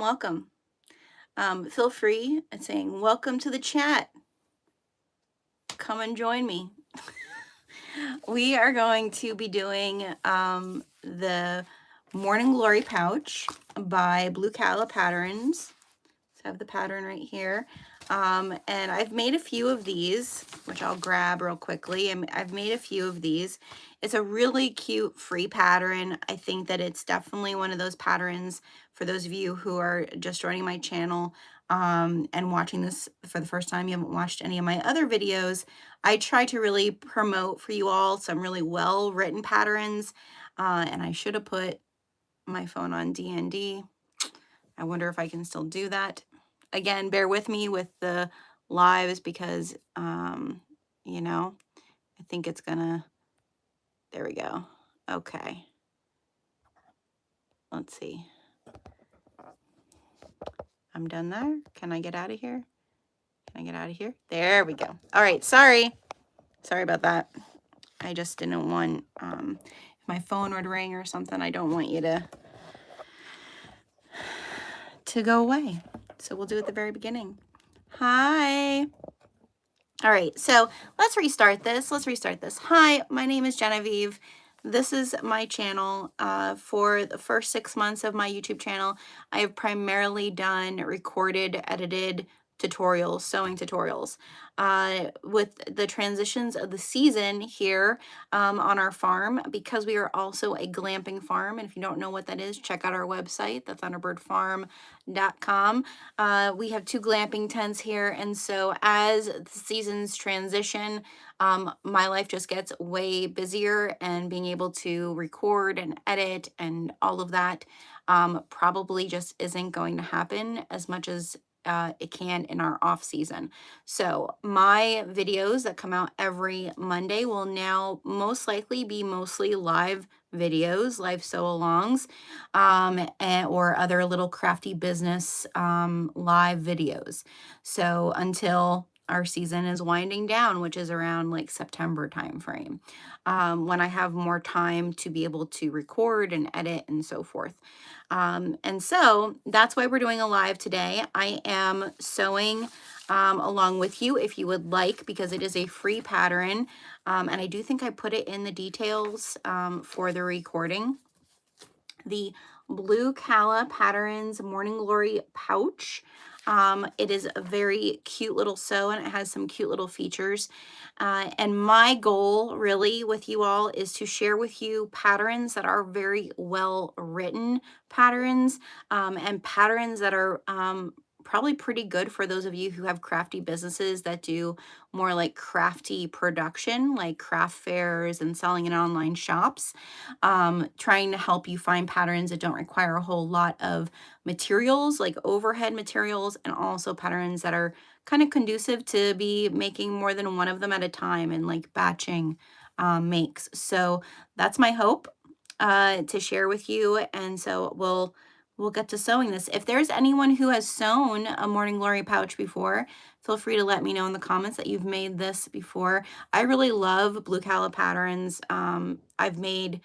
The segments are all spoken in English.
welcome. Feel free at saying, welcome to the chat. Come and join me. We are going to be doing the Morning Glory pouch by Blue Cala Patterns. So I have the pattern right here. And I've made a few of these, which I'll grab real quickly. I've made a few of these. It's a really cute free pattern. I think that it's definitely one of those patterns for those of you who are just joining my channel and watching this for the first time. You haven't watched any of my other videos. I try to really promote for you all some really well-written patterns. And I should have put my phone on DND. I wonder if I can still do that. Again, bear with me with the lives because, you know, I think it's gonna, there we go. Okay. Let's see. I'm done there. Can I get out of here? Can I get out of here? There we go. All right, sorry. Sorry about that. I just didn't want, if my phone would ring or something, I don't want you to go away. So we'll do it at the very beginning. Hi. All right, so let's restart this. Hi, my name is Genevieve. This is my channel. For the first 6 months of my YouTube channel, I have primarily done recorded, edited tutorials, sewing tutorials. With the transitions of the season here on our farm, because we are also a glamping farm, and if you don't know what that is, check out our website, the thunderbirdfarm.com. We have 2 glamping tents here, and so as the seasons transition, my life just gets way busier, and being able to record and edit and all of that probably just isn't going to happen as much as it can in our off season. So my videos that come out every Monday will now most likely be mostly live videos, live sew-alongs, or other little crafty business live videos. So until our season is winding down, which is around like September timeframe, when I have more time to be able to record and edit and so forth. And so that's why we're doing a live today. I am sewing along with you if you would like, because it is a free pattern. And I do think I put it in the details for the recording. The Blue Cala Patterns Morning Glory pouch. It is a very cute little sew, and it has some cute little features. And my goal really with you all is to share with you patterns that are very well written patterns, and patterns that are probably pretty good for those of you who have crafty businesses that do more like crafty production, like craft fairs and selling in online shops. Trying to help you find patterns that don't require a whole lot of materials, like overhead materials, and also patterns that are kind of conducive to be making more than one of them at a time and like batching makes. So that's my hope to share with you. And so we'll get to sewing this. If there's anyone who has sewn a Morning Glory pouch before, feel free to let me know in the comments that you've made this before. I really love Blue Cala Patterns. I've made,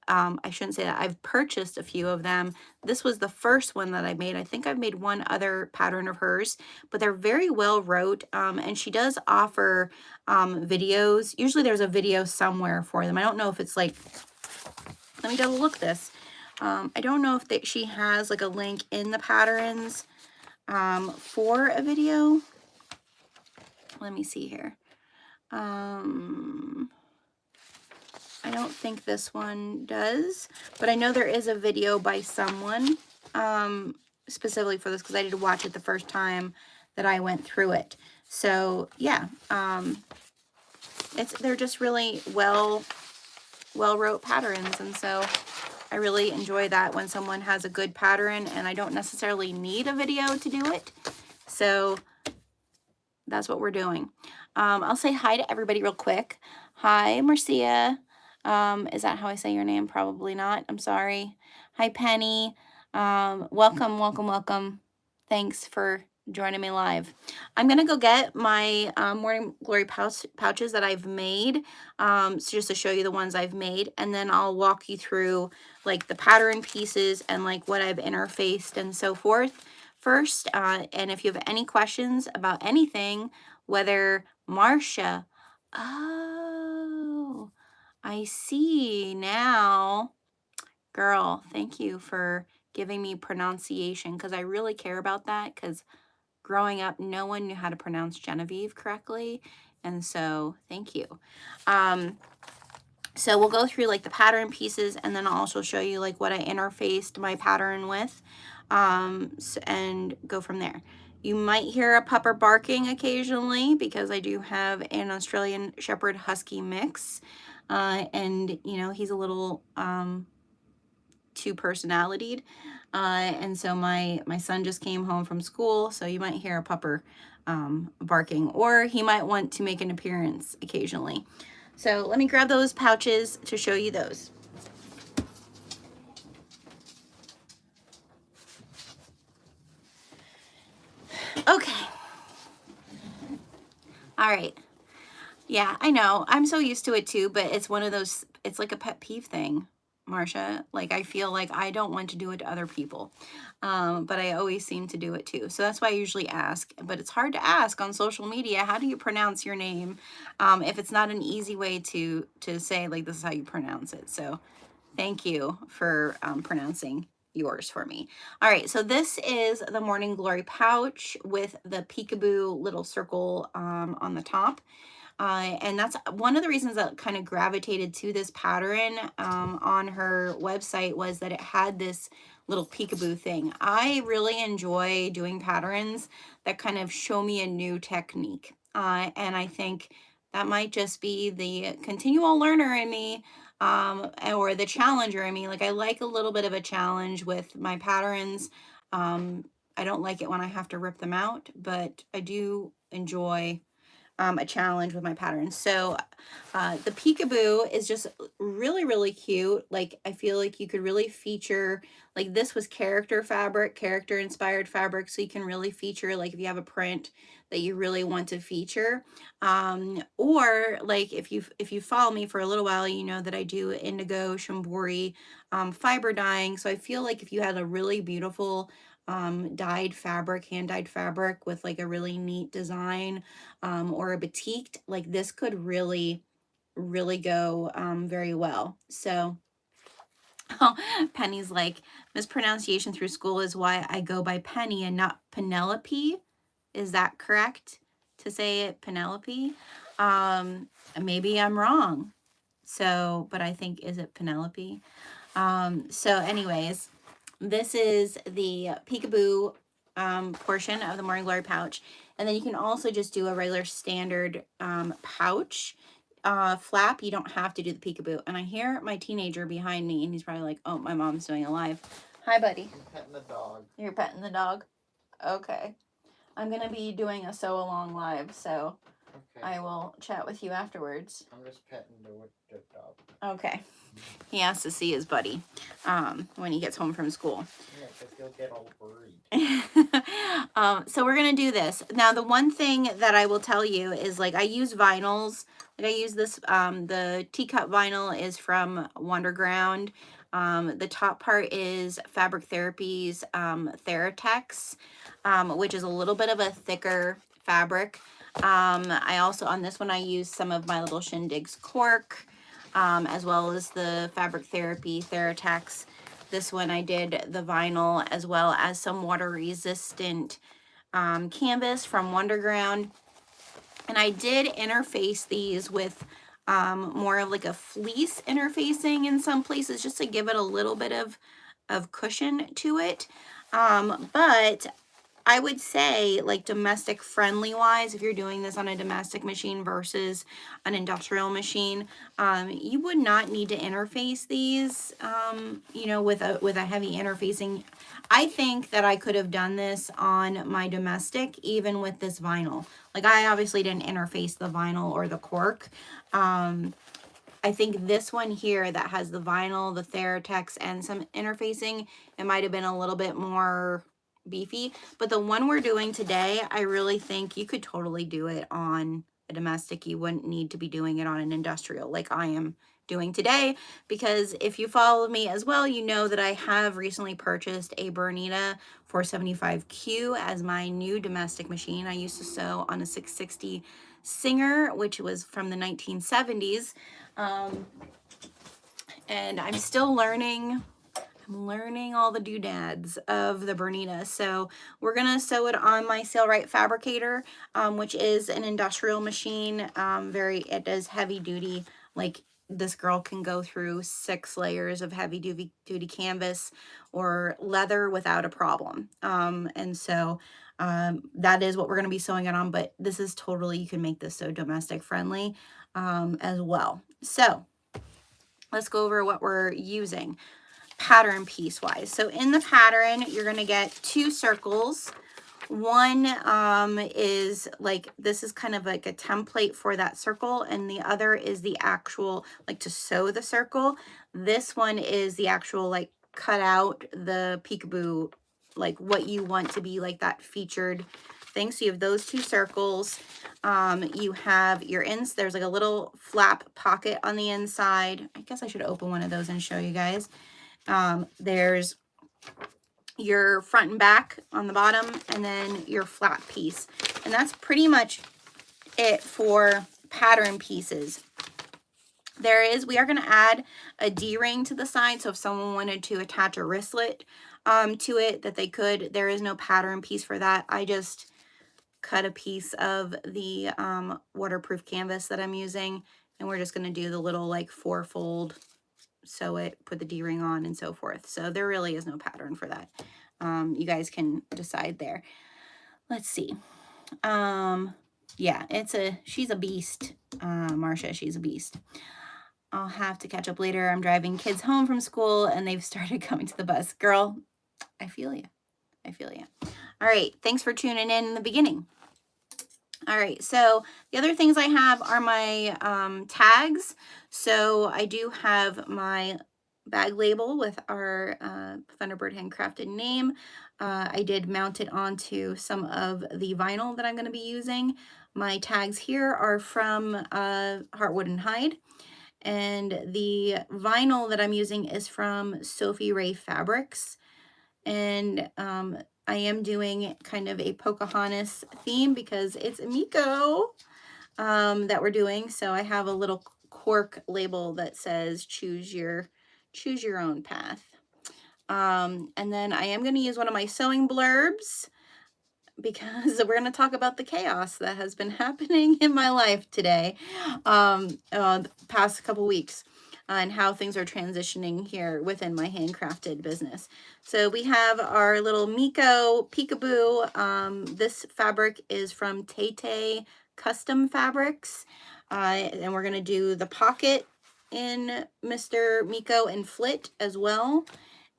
I shouldn't say that, I've purchased a few of them. This was the first one that I made. I think I've made one other pattern of hers, but they're very well wrote. And she does offer videos. Usually there's a video somewhere for them. I don't know if it's like, let me double look this. I don't know if she has like a link in the patterns for a video. Let me see here. I don't think this one does, but I know there is a video by someone specifically for this, because I did watch it the first time that I went through it. So yeah, they're just really well wrote patterns, and so I really enjoy that when someone has a good pattern and I don't necessarily need a video to do it. So that's what we're doing. I'll say hi to everybody real quick. Hi, Marcia. Is that how I say your name? Probably not. I'm sorry. Hi, Penny. Welcome. Thanks for joining me live. I'm gonna go get my Morning Glory pouches that I've made, so just to show you the ones I've made, and then I'll walk you through like the pattern pieces and like what I've interfaced and so forth first. And if you have any questions about anything, whether Marcia, oh, I see now. Girl, thank you for giving me pronunciation because I really care about that because growing up, no one knew how to pronounce Genevieve correctly. And so thank you. So we'll go through like the pattern pieces and then I'll also show you like what I interfaced my pattern with and go from there. You might hear a pupper barking occasionally because I do have an Australian Shepherd Husky mix. And, you know, he's a little two personalitied. And so my son just came home from school, so you might hear a pupper barking, or he might want to make an appearance occasionally. So let me grab those pouches to show you those. Okay. All right. Yeah, I know. I'm so used to it too, but it's one of those, it's like a pet peeve thing, Marcia. Like I feel like I don't want to do it to other people, but I always seem to do it too. So that's why I usually ask, but it's hard to ask on social media. How do you pronounce your name? If it's not an easy way to say like, this is how you pronounce it. So thank you for pronouncing yours for me. All right, so this is the Morning Glory pouch with the peekaboo little circle on the top. And that's one of the reasons that kind of gravitated to this pattern on her website was that it had this little peekaboo thing. I really enjoy doing patterns that kind of show me a new technique. And I think that might just be the continual learner in me or the challenger in me. Like I like a little bit of a challenge with my patterns. I don't like it when I have to rip them out, but I do enjoy a challenge with my patterns. So the peekaboo is just really, really cute. Like I feel like you could really feature, like this was character fabric, character inspired fabric. So you can really feature like if you have a print that you really want to feature. Or like if you follow me for a little while, you know that I do indigo, shambori, fiber dyeing. So I feel like if you had a really beautiful dyed fabric, hand dyed fabric with like a really neat design or a batiqued, like this could really go very well. So Penny's like, mispronunciation through school is why I go by Penny and not Penelope. Is that correct to say it Penelope? Maybe I'm wrong. So, but I think, is it Penelope? So anyways, this is the peekaboo portion of the Morning Glory pouch. And then you can also just do a regular standard pouch flap. You don't have to do the peekaboo. And I hear my teenager behind me and he's probably like, oh, my mom's doing a live. Hi, buddy. I'm petting the dog. You're petting the dog? Okay. I'm going to be doing a SewAlong live, so okay. I will chat with you afterwards. I'm just petting the dog. Okay. He has to see his buddy when he gets home from school. Yeah, because he'll get all worried. So we're going to do this. Now, the one thing that I will tell you is, like, I use vinyls. Like, I use this, the teacup vinyl is from Wonderground. The top part is Fabric Therapy's Theratex, which is a little bit of a thicker fabric. I also, on this one, I use some of my little Shindig's cork, as well as the Fabric Therapy Theratex. This one I did the vinyl as well as some water resistant canvas from Wonderground. And I did interface these with more of like a fleece interfacing in some places just to give it a little bit of cushion to it. But I would say, like, domestic friendly wise, if you're doing this on a domestic machine versus an industrial machine, you would not need to interface these, you know, with a heavy interfacing. I think that I could have done this on my domestic, even with this vinyl. Like, I obviously didn't interface the vinyl or the cork. I think this one here that has the vinyl, the Theratex, and some interfacing, it might have been a little bit more beefy. But the one we're doing today, I really think you could totally do it on a domestic. You wouldn't need to be doing it on an industrial like I am doing today, because if you follow me as well, you know that I have recently purchased a Bernina 475Q as my new domestic machine. I used to sew on a 660 Singer, which was from the 1970s. And I'm still learning. I'm learning all the doodads of the Bernina. So we're gonna sew it on my Sailrite Fabricator, which is an industrial machine. It does heavy duty. Like, this girl can go through 6 layers of heavy duty canvas or leather without a problem. And so that is what we're gonna be sewing it on. But this is totally, you can make this so domestic friendly as well. So let's go over what we're using pattern piece wise. So in the pattern, you're going to get 2 circles. One is like, this is kind of like a template for that circle, and the other is the actual, like, to sew the circle. This one is the actual, like, cut out the peekaboo, like what you want to be like that featured thing. So you have those 2 circles. You have your there's like a little flap pocket on the inside. I guess I should open one of those and show you guys. There's your front and back on the bottom, and then your flat piece. And that's pretty much it for pattern pieces. We are going to add a D-ring to the side. So if someone wanted to attach a wristlet to it, that they could. There is no pattern piece for that. I just cut a piece of the waterproof canvas that I'm using, and we're just going to do the little like 4-fold, sew it, put the D-ring on, and so forth. So there really is no pattern for that. You guys can decide there. Let's see. Yeah, she's a beast. Marcia, she's a beast. I'll have to catch up later. I'm driving kids home from school and they've started coming to the bus. Girl, I feel you. I feel you. All right. Thanks for tuning in the beginning. All right. So the other things I have are my tags. So I do have my bag label with our Thunderbird handcrafted name. I did mount it onto some of the vinyl that I'm going to be using. My tags here are from Heartwood and Hide. And the vinyl that I'm using is from Sophie Ray Fabrics. And I am doing kind of a Pocahontas theme because it's a Miko that we're doing. So I have a little cork label that says choose your own path. And then I am going to use one of my sewing blurbs, because we're going to talk about the chaos that has been happening in my life today, the past couple weeks, and how things are transitioning here within my handcrafted business. So we have our little Miko peekaboo. This fabric is from Tay Custom Fabrics, and we're going to do the pocket in Mr. Miko and Flit as well.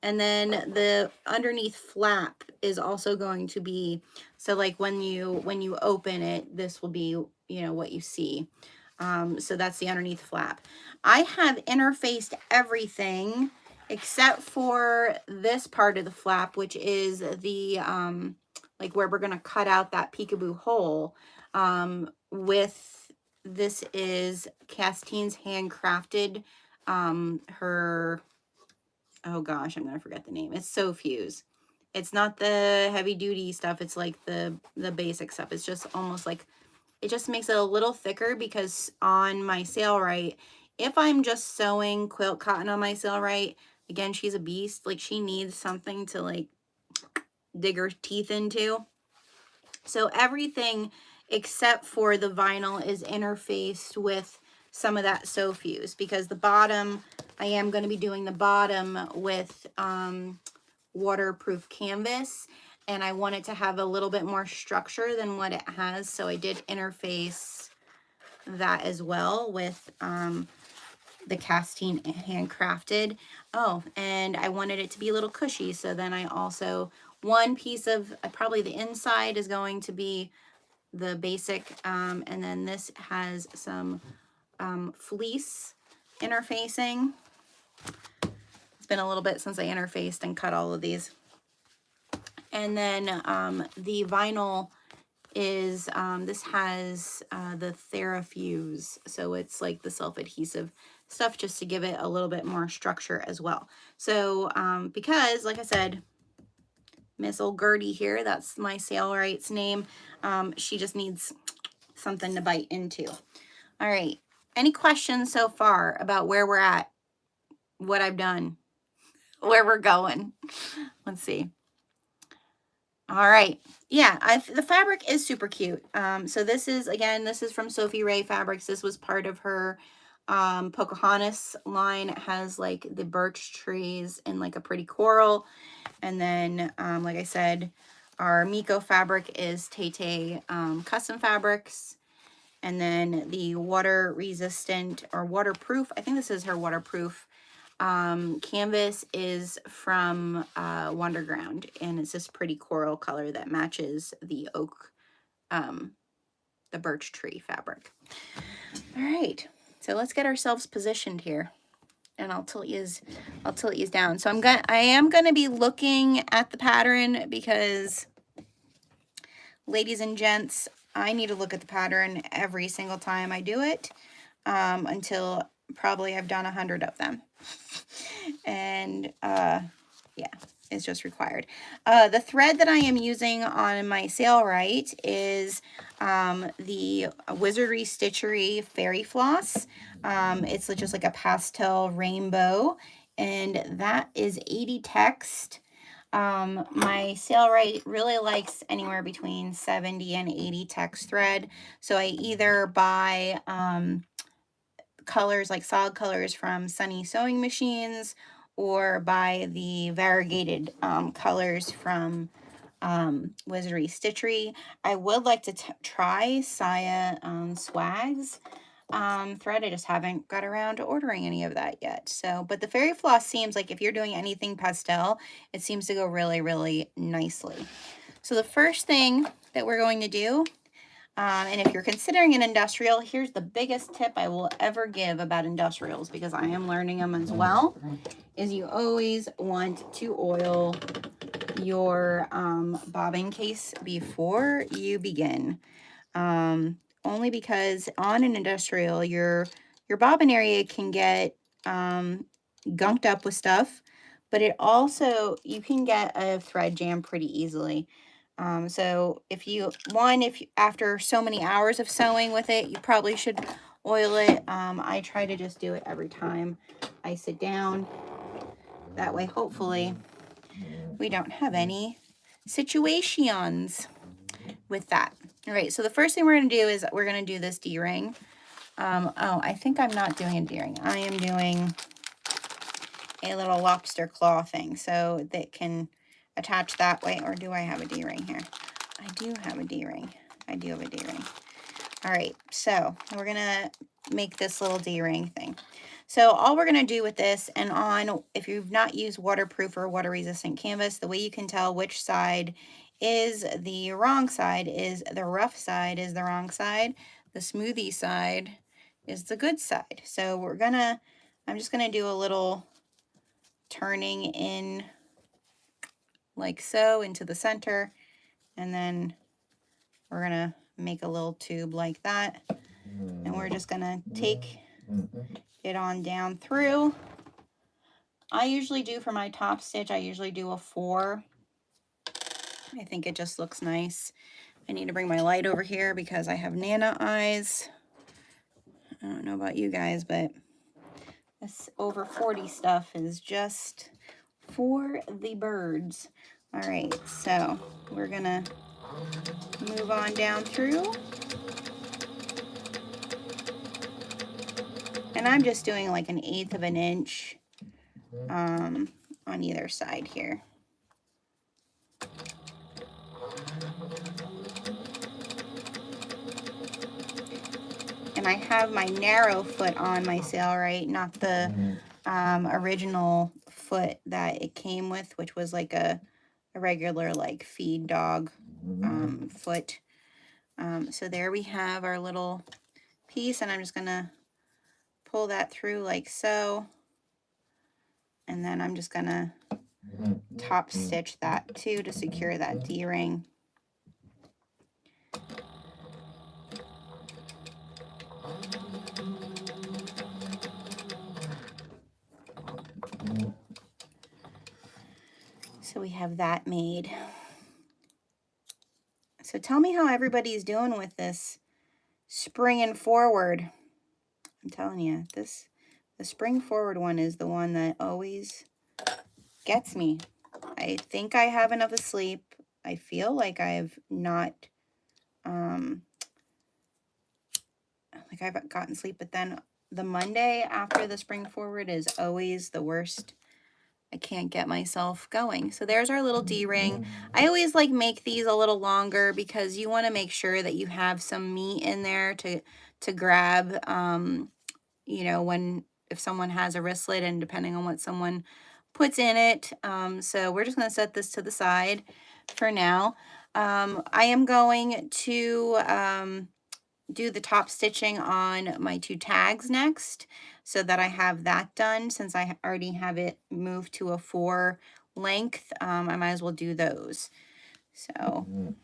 And then the underneath flap is also going to be, so like when you open it, this will be, you know, what you see. So that's the underneath flap. I have interfaced everything except for this part of the flap, which is the, like where we're going to cut out that peekaboo hole, this is Castine's handcrafted, oh gosh, I'm gonna forget the name. It's So Fuse. It's not the heavy duty stuff. It's like the basic stuff. It's just almost like, it just makes it a little thicker, because on my Sailrite, if I'm just sewing quilt cotton on my Sailrite, again, she's a beast. Like, she needs something to like dig her teeth into. So everything except for the vinyl is interfaced with some of that So Fuse, because the bottom, I am going to be doing the bottom with waterproof canvas, and I want it to have a little bit more structure than what it has. So I did interface that as well with the Castine handcrafted. Oh, and I wanted it to be a little cushy. So then I also, one piece of, probably the inside is going to be the basic, and then this has some fleece interfacing. It's been a little bit since I interfaced and cut all of these. And then the vinyl is, this has the TheraFuse. So it's like the self-adhesive stuff just to give it a little bit more structure as well. So because, like I said, Miss Old Gertie here, that's my Sailrite's name, she just needs something to bite into. All right. Any questions so far about where we're at, what I've done, where we're going? Let's see. All right. Yeah, the fabric is super cute. So this is, again, this is from Sophie Ray Fabrics. This was part of her Pocahontas line. It has like the birch trees and like a pretty coral. And then, like I said, our Miko fabric is Tay Custom Fabrics. And then the water resistant or waterproof, I think this is her waterproof canvas, is from Wonderground, and it's this pretty coral color that matches the oak, the birch tree fabric. All right, so let's get ourselves positioned here, and I'll tilt yous down. So I am gonna be looking at the pattern because, ladies and gents, I need to look at the pattern every single time I do it, until probably I've done 100 of them. And yeah, it's just required. The thread that I am using on my Sailrite is the Wizardry Stitchery Fairy Floss. It's just like a pastel rainbow, and that is 80 text. My Sailrite really likes anywhere between 70 and 80 text thread. So I either buy colors like solid colors from Sunny Sewing Machines, or buy the variegated colors from Wizardry Stitchery. I would like to try Saya Swags thread. I just haven't got around to ordering any of that yet. So, but the Fairy Floss seems like if you're doing anything pastel, it seems to go really, really nicely. So the first thing that we're going to do, and if you're considering an industrial, here's the biggest tip I will ever give about industrials, because I am learning them as well, is you always want to oil your bobbin case before you begin. Only because on an industrial, your bobbin area can get gunked up with stuff, but it also, you can get a thread jam pretty easily. So if after so many hours of sewing with it, you probably should oil it. I try to just do it every time I sit down. That way, hopefully, we don't have any situations with that. All right, so the first thing we're going to do is we're going to do this D-ring. Oh, I think I'm not doing a D-ring. I am doing a little lobster claw thing, so that can attach that way. Or do I have a D-ring here? I do have a D-ring. I do have a D-ring. All right, so we're going to make this little D-ring thing. So all we're going to do with this, and if you've not used waterproof or water resistant canvas, the way you can tell which side is the wrong side is the rough side is the wrong side. The smoothie side is the good side. So I'm just going to do a little turning in like so into the center, and then we're going to make a little tube like that, and we're just going to take it on down through. I usually do, for my top stitch, I usually do a 4. I think it just looks nice. I need to bring my light over here because I have Nana eyes. I don't know about you guys, but this over 40 stuff is just for the birds. All right, so we're gonna move on down through. And I'm just doing like 1/8 of an inch on either side here. And I have my narrow foot on my Sailrite, not the original foot that it came with, which was like a regular like feed dog foot. So there we have our little piece, and I'm just gonna pull that through like so, and then I'm just gonna top stitch that too to secure that D-ring. So we have that made. So tell me how everybody's doing with this springing forward. I'm telling you, the spring forward one is the one that always gets me. I think I have enough sleep. I feel like I've not, like I've gotten sleep, but then the Monday after the spring forward is always the worst. I can't get myself going. So there's our little D-ring. I always like make these a little longer because you want to make sure that you have some meat in there to grab, you know, if someone has a wristlet and depending on what someone puts in it. So we're just going to set this to the side for now. I am going to do the top stitching on my 2 tags next so that I have that done. Since I already have it moved to a 4 length, I might as well do those. So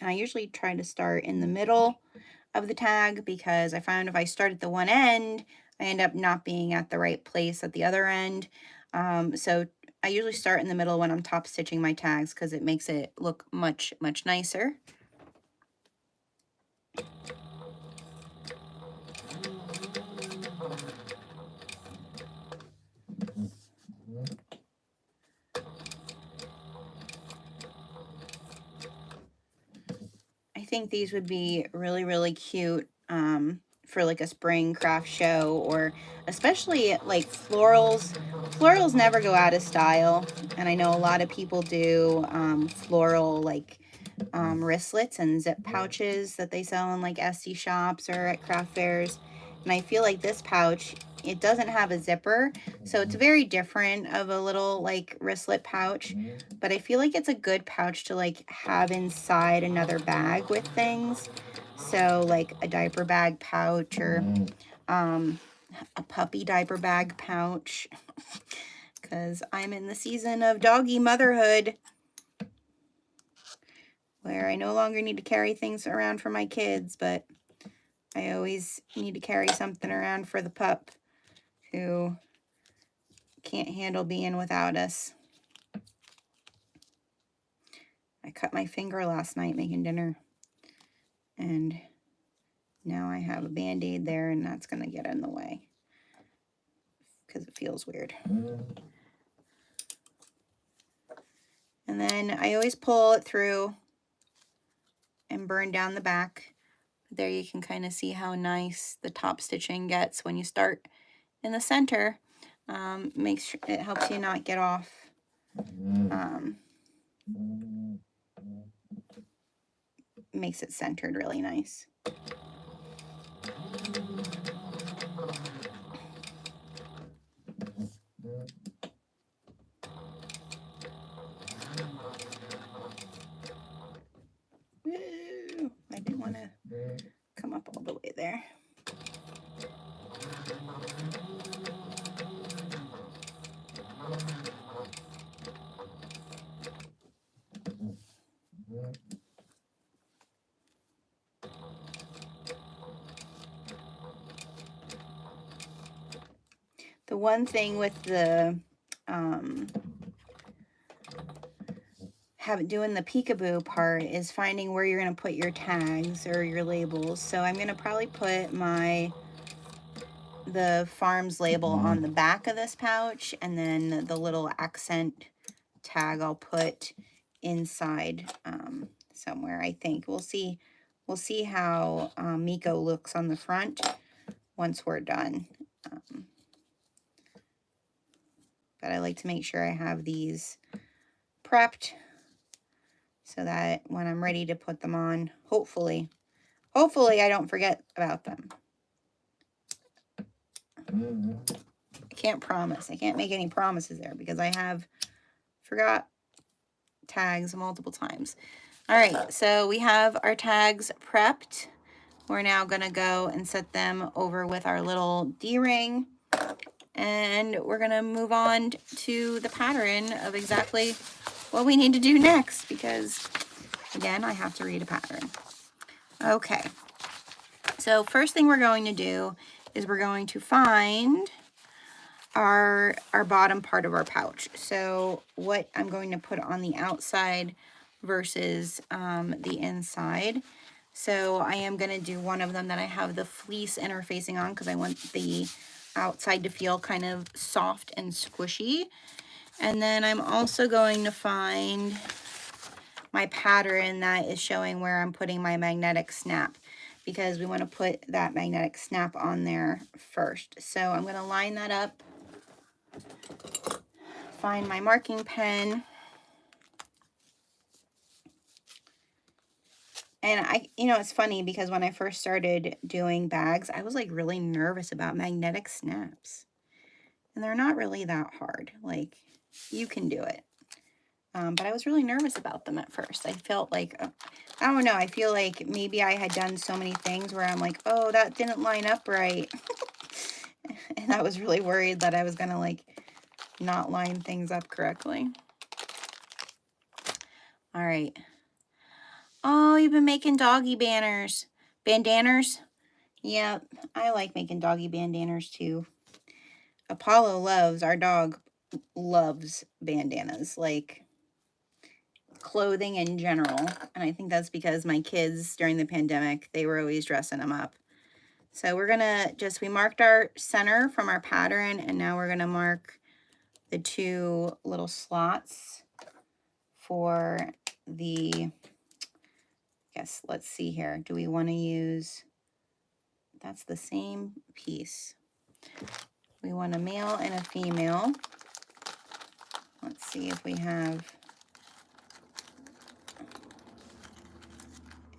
I usually try to start in the middle of the tag because I find if I start at the one end, I end up not being at the right place at the other end. So I usually start in the middle when I'm top stitching my tags because it makes it look much, much nicer. I think these would be really, really cute for like a spring craft show, or especially like florals. Florals never go out of style, and I know a lot of people do floral like wristlets and zip pouches that they sell in like Etsy shops or at craft fairs. And I feel like this pouch, it doesn't have a zipper, so it's very different of a little like wristlet pouch, but I feel like it's a good pouch to like have inside another bag with things. So like a diaper bag pouch or a puppy diaper bag pouch, because I'm in the season of doggy motherhood where I no longer need to carry things around for my kids, but I always need to carry something around for the pup who can't handle being without us. I cut my finger last night making dinner, and now I have a Band-Aid there, and that's going to get in the way because it feels weird. And then I always pull it through and burn down the back. There you can kind of see how nice the top stitching gets when you start in the center. Makes sure it helps you not get off. Makes it centered really nice. Woo! I didn't want to come up all the way there. The one thing with the doing the peekaboo part is finding where you're going to put your tags or your labels. So I'm going to probably put the farm's label on the back of this pouch, and then the little accent tag I'll put inside somewhere. I think we'll see how Miko looks on the front once we're done. But I like to make sure I have these prepped so that when I'm ready to put them on, hopefully I don't forget about them. I can't promise. I can't make any promises there because I have forgot tags multiple times. All right, so we have our tags prepped. We're now going to go and set them over with our little D-ring. and we're gonna move on to the pattern of exactly what we need to do next, because again, I have to read a pattern. Okay, so first thing we're going to do is we're going to find our bottom part of our pouch. So what I'm going to put on the outside versus the inside. So I am going to do one of them that I have the fleece interfacing on because I want the outside to feel kind of soft and squishy. And then I'm also going to find my pattern that is showing where I'm putting my magnetic snap, because we want to put that magnetic snap on there first. So I'm going to line that up, find my marking pen, and it's funny because when I first started doing bags, I was like really nervous about magnetic snaps, and they're not really that hard. Like, you can do it. But I was really nervous about them at first. I felt like, I don't know, I feel like maybe I had done so many things where I'm like, oh, that didn't line up right. And I was really worried that I was gonna like not line things up correctly. All right. Oh, you've been making doggy banners. Bandanas? Yeah, I like making doggy bandanas too. Apollo our dog loves bandanas, like clothing in general. And I think that's because my kids during the pandemic, they were always dressing them up. So we're gonna we marked our center from our pattern, and now we're gonna mark the two little slots for the, let's see here. Do we want to use, that's the same piece. We want a male and a female. Let's see if we have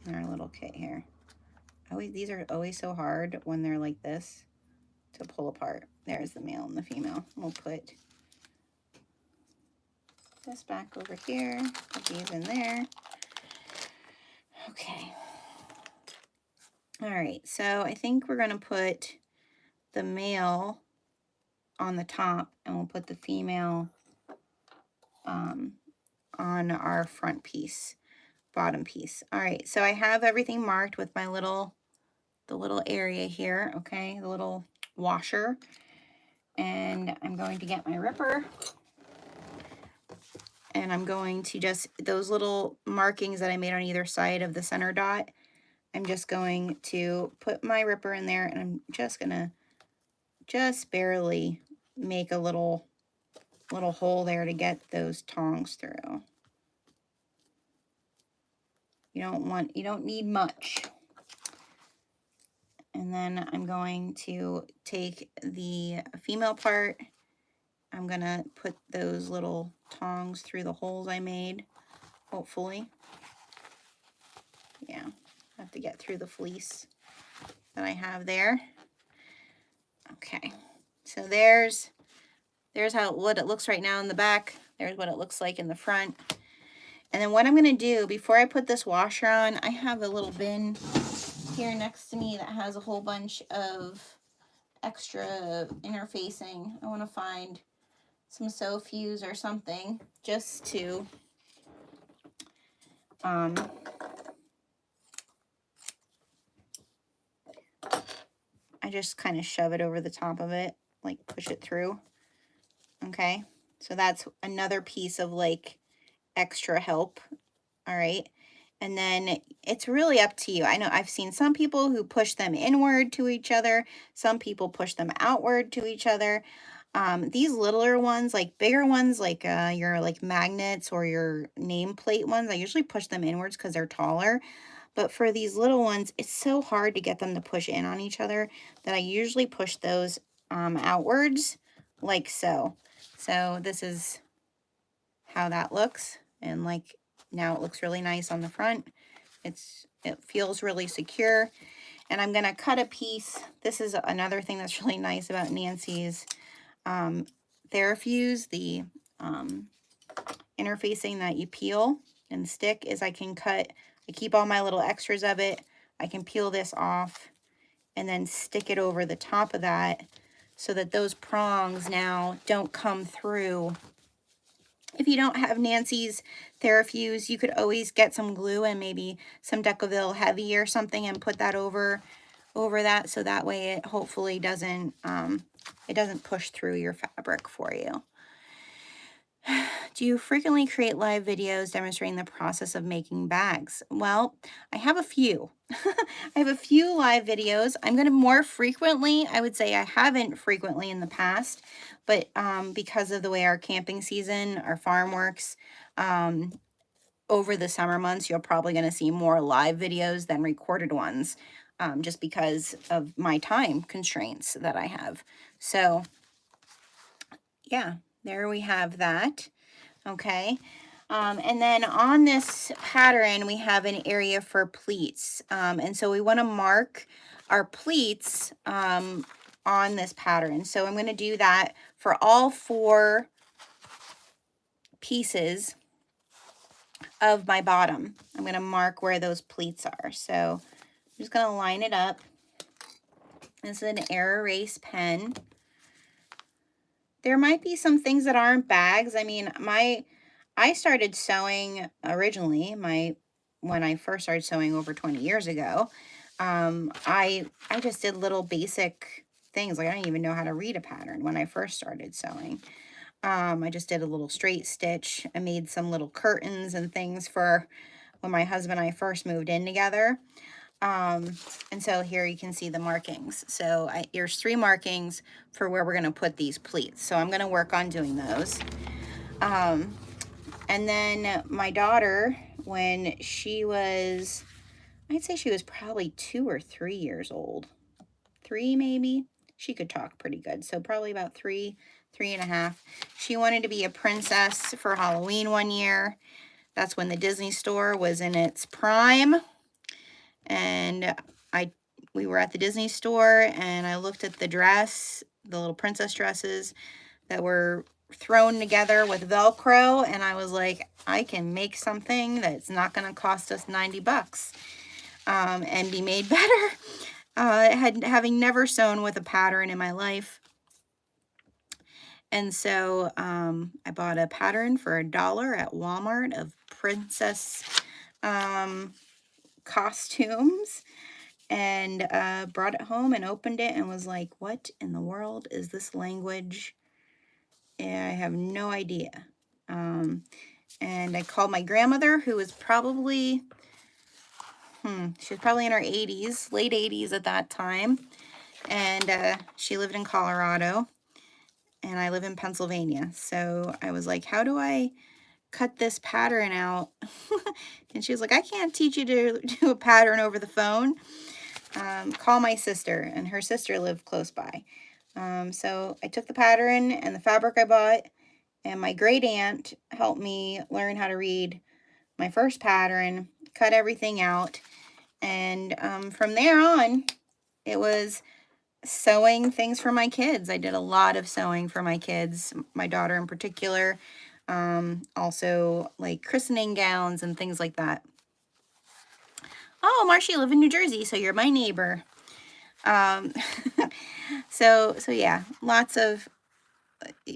in our little kit here. These are always so hard when they're like this to pull apart. There's the male and the female. We'll put this back over here, put these in there. Okay. All right, so I think we're gonna put the male on the top, and we'll put the female on our front piece, bottom piece. All right, so I have everything marked with my the little area here, okay, the little washer. And I'm going to get my ripper, and I'm going to those little markings that I made on either side of the center dot, I'm just going to put my ripper in there, and I'm just gonna barely make a little hole there to get those tongs through. You don't need much. And then I'm going to take the female part. I'm gonna put those little tongs through the holes I made, hopefully. Yeah, I have to get through the fleece that I have there. Okay, so there's what it looks right now in the back. There's what it looks like in the front. And then what I'm gonna do before I put this washer on, I have a little bin here next to me that has a whole bunch of extra interfacing. I want to find some sew fuse or something just to I just kind of shove it over the top of it, like push it through. Okay, so that's another piece of like extra help. All right, and then it's really up to you. I know I've seen some people who push them inward to each other. Some people push them outward to each other. These littler ones, like bigger ones, like your like magnets or your nameplate ones, I usually push them inwards because they're taller. But for these little ones, it's so hard to get them to push in on each other that I usually push those outwards like so. So this is how that looks. And like now it looks really nice on the front. It feels really secure. And I'm going to cut a piece. This is another thing that's really nice about Nancy's TheraFuse, the interfacing that you peel and stick, is I keep all my little extras of it. I can peel this off and then stick it over the top of that so that those prongs now don't come through. If you don't have Nancy's Therafuse, you could always get some glue and maybe some Decovil Heavy or something and put that over that, so that way it hopefully doesn't it doesn't push through your fabric for you. Do you frequently create live videos demonstrating the process of making bags? Well, I have a few. I have a few live videos. I'm going to more frequently, I would say I haven't frequently in the past, but because of the way our camping season, our farm works, over the summer months, you're probably going to see more live videos than recorded ones, just because of my time constraints that I have. So yeah, there we have that. Okay. And then on this pattern, we have an area for pleats. And so we want to mark our pleats on this pattern. So I'm going to do that for all 4 pieces of my bottom. I'm going to mark where those pleats are. So I'm just going to line it up. This is an air erase pen. There might be some things that aren't bags. I mean, I started sewing originally, when I first started sewing over 20 years ago. I just did little basic things. Like I didn't even know how to read a pattern when I first started sewing. I just did a little straight stitch. I made some little curtains and things for when my husband and I first moved in together. And so here you can see the markings. So here's 3 markings for where we're going to put these pleats. So I'm going to work on doing those. And then my daughter, when she was, I'd say she was probably 2 or 3 years old. 3 maybe. She could talk pretty good. So probably about 3 and a half. She wanted to be a princess for Halloween one year. That's when the Disney store was in its prime. And we were at the Disney store and I looked at the dress, the little princess dresses that were thrown together with Velcro, and I was like, I can make something that's not going to cost us 90 bucks and be made better. Having never sewn with a pattern in my life. And so I bought a pattern for $1 at Walmart of princess costumes, and brought it home and opened it and was like, what in the world is this language? And I have no idea. And I called my grandmother, who was probably, she was probably in her 80s, late 80s at that time. And she lived in Colorado and I live in Pennsylvania. So I was like, how do I cut this pattern out? And she was like, I can't teach you to do a pattern over the phone. Call my sister, and her sister lived close by. So I took the pattern and the fabric I bought, and my great aunt helped me learn how to read my first pattern, cut everything out, and from there on, it was sewing things for my kids. I did a lot of sewing for my kids, my daughter in particular, also like christening gowns and things like that. Oh, Marcia, you live in New Jersey, so you're my neighbor. So yeah, lots of,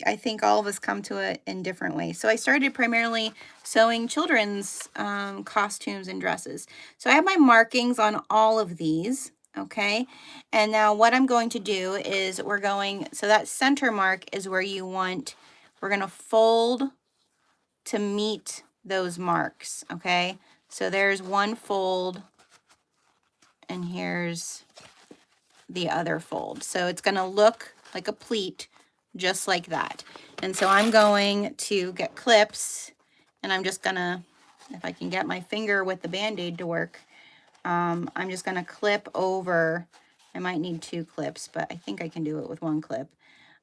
I think all of us come to it in different ways. So I started primarily sewing children's costumes and dresses. So I have my markings on all of these, okay? And now what I'm going to do is so that center mark is where we're going to fold to meet those marks, okay? So there's one fold, and here's the other fold. So it's going to look like a pleat, just like that. And so I'm going to get clips, and I'm just going to, if I can get my finger with the Band-Aid to work, I'm just going to clip over. I might need 2 clips, but I think I can do it with 1 clip.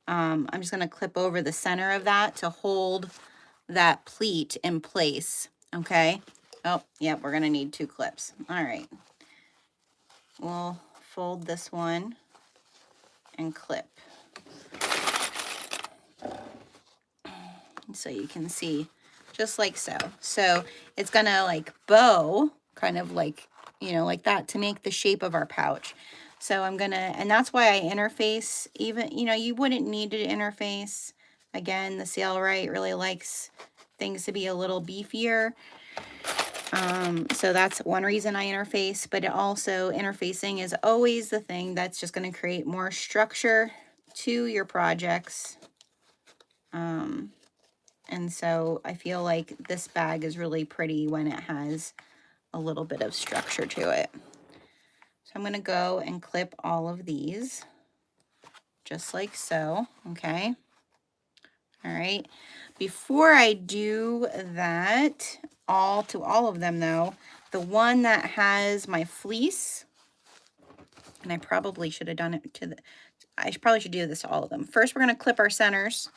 I'm just going to clip over the center of that to hold that pleat in place, okay? Oh, yeah, we're going to need 2 clips. All right. We'll fold this one and clip. So you can see, just like so. So it's gonna like bow, kind of like, like that, to make the shape of our pouch. So I'm gonna, and that's why I interface even, you know, you wouldn't need to interface. Again, the Sailrite really likes things to be a little beefier. So that's one reason I interface, but it also interfacing is always the thing that's just going to create more structure to your projects. And so I feel like this bag is really pretty when it has a little bit of structure to it. So I'm going to go and clip all of these just like so. Okay. All right. Before I do that, all of them though, the one that has my fleece, and I probably should have done it to the, probably should do this to all of them. First, we're going to clip our centers,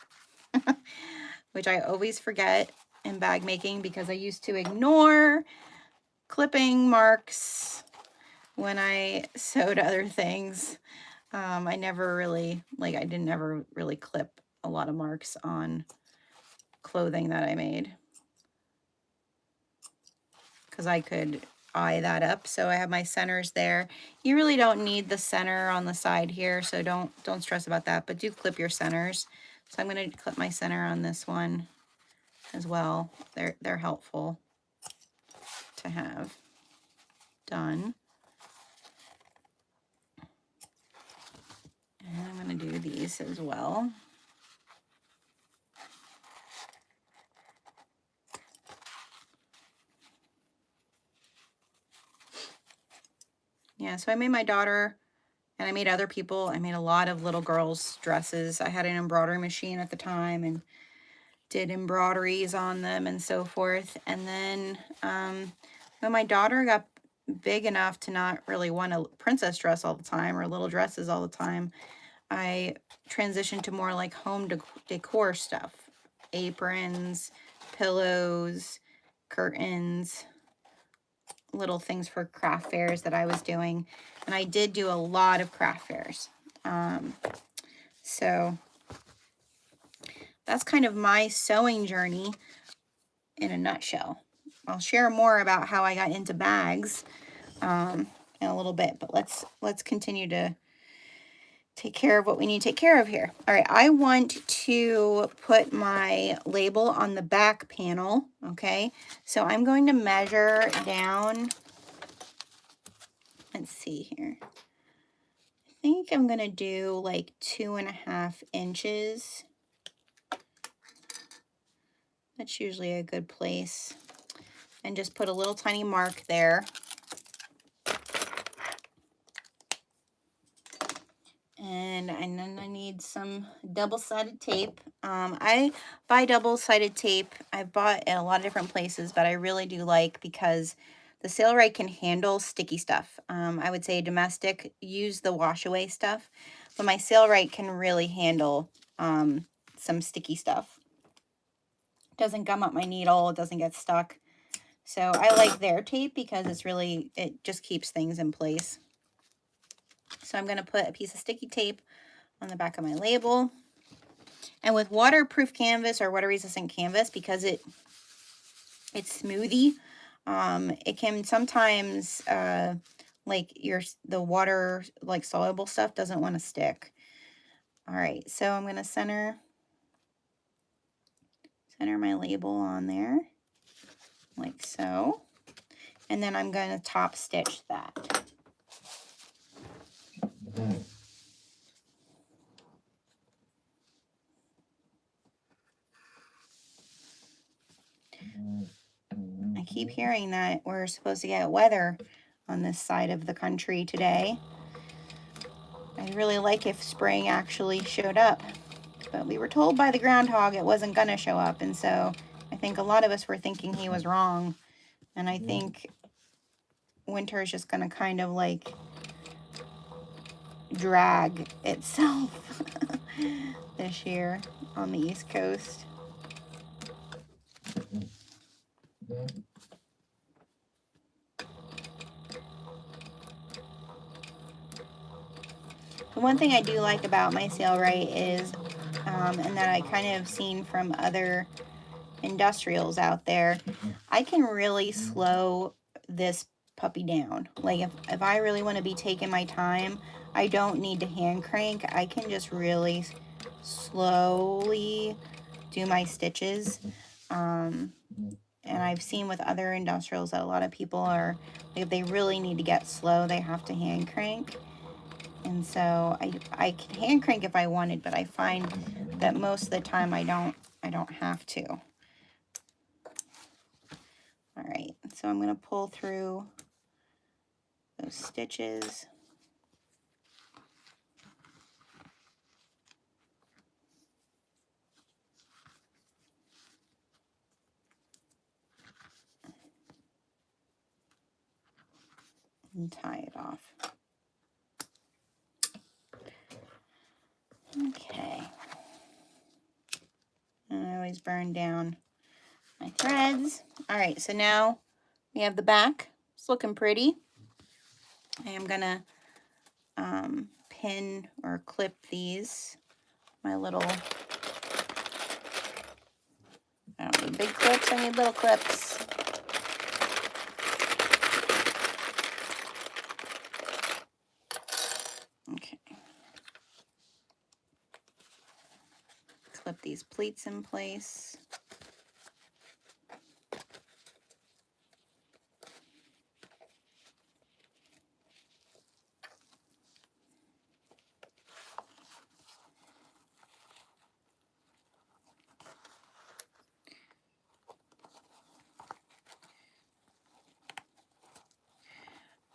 which I always forget in bag making because I used to ignore clipping marks when I sewed other things. I never really, like, I didn't ever really clip a lot of marks on clothing that I made because I could eye that up. So I have my centers there. You really don't need the center on the side here, so don't stress about that, but do clip your centers. So I'm going to clip my center on this one as well. They're helpful to have done. And I'm going to do these as well. Yeah, so I made my daughter and I made other people. I made a lot of little girls' dresses. I had an embroidery machine at the time and did embroideries on them and so forth. And then when my daughter got big enough to not really want a princess dress all the time or little dresses all the time, I transitioned to more like home decor stuff. Aprons, pillows, curtains, little things for craft fairs that I was doing. And I did do a lot of craft fairs. So that's kind of my sewing journey in a nutshell. I'll share more about how I got into bags in a little bit, but let's continue to take care of what we need to take care of here. All right, I want to put my label on the back panel, okay? So I'm going to measure down, let's see here. I think I'm gonna do like 2.5 inches. That's usually a good place. And just put a little tiny mark there. And then I need some double-sided tape. I buy double-sided tape. I've bought at a lot of different places, but I really do like because the Sailrite can handle sticky stuff. I would say domestic, use the wash away stuff, but my Sailrite can really handle some sticky stuff. It doesn't gum up my needle, it doesn't get stuck. So I like their tape because it just keeps things in place. So I'm going to put a piece of sticky tape on the back of my label. And with waterproof canvas or water resistant canvas, because it's smoothie, it can sometimes like the water, like soluble stuff, doesn't want to stick. All right, so I'm going to center my label on there like so, and then I'm going to top stitch that. I keep hearing that we're supposed to get weather on this side of the country today. I'd really like if spring actually showed up. But we were told by the groundhog it wasn't going to show up. And so I think a lot of us were thinking he was wrong. And I think winter is just going to kind of like drag itself this year on the East Coast. The one thing I do like about my Sailrite is, and that I kind of seen from other industrials out there, I can really slow this puppy down. Like if I really want to be taking my time, I don't need to hand crank. I can just really slowly do my stitches. And I've seen with other industrials that a lot of people are, like, if they really need to get slow, they have to hand crank. And so I could hand crank if I wanted, but I find that most of the time I don't have to. All right, so I'm going to pull through those stitches. And tie it off. Okay. And I always burn down my threads. All right, so now we have the back. It's looking pretty. I am gonna pin or clip these, my little, I don't need big clips, I need little clips. Okay. Clip these pleats in place.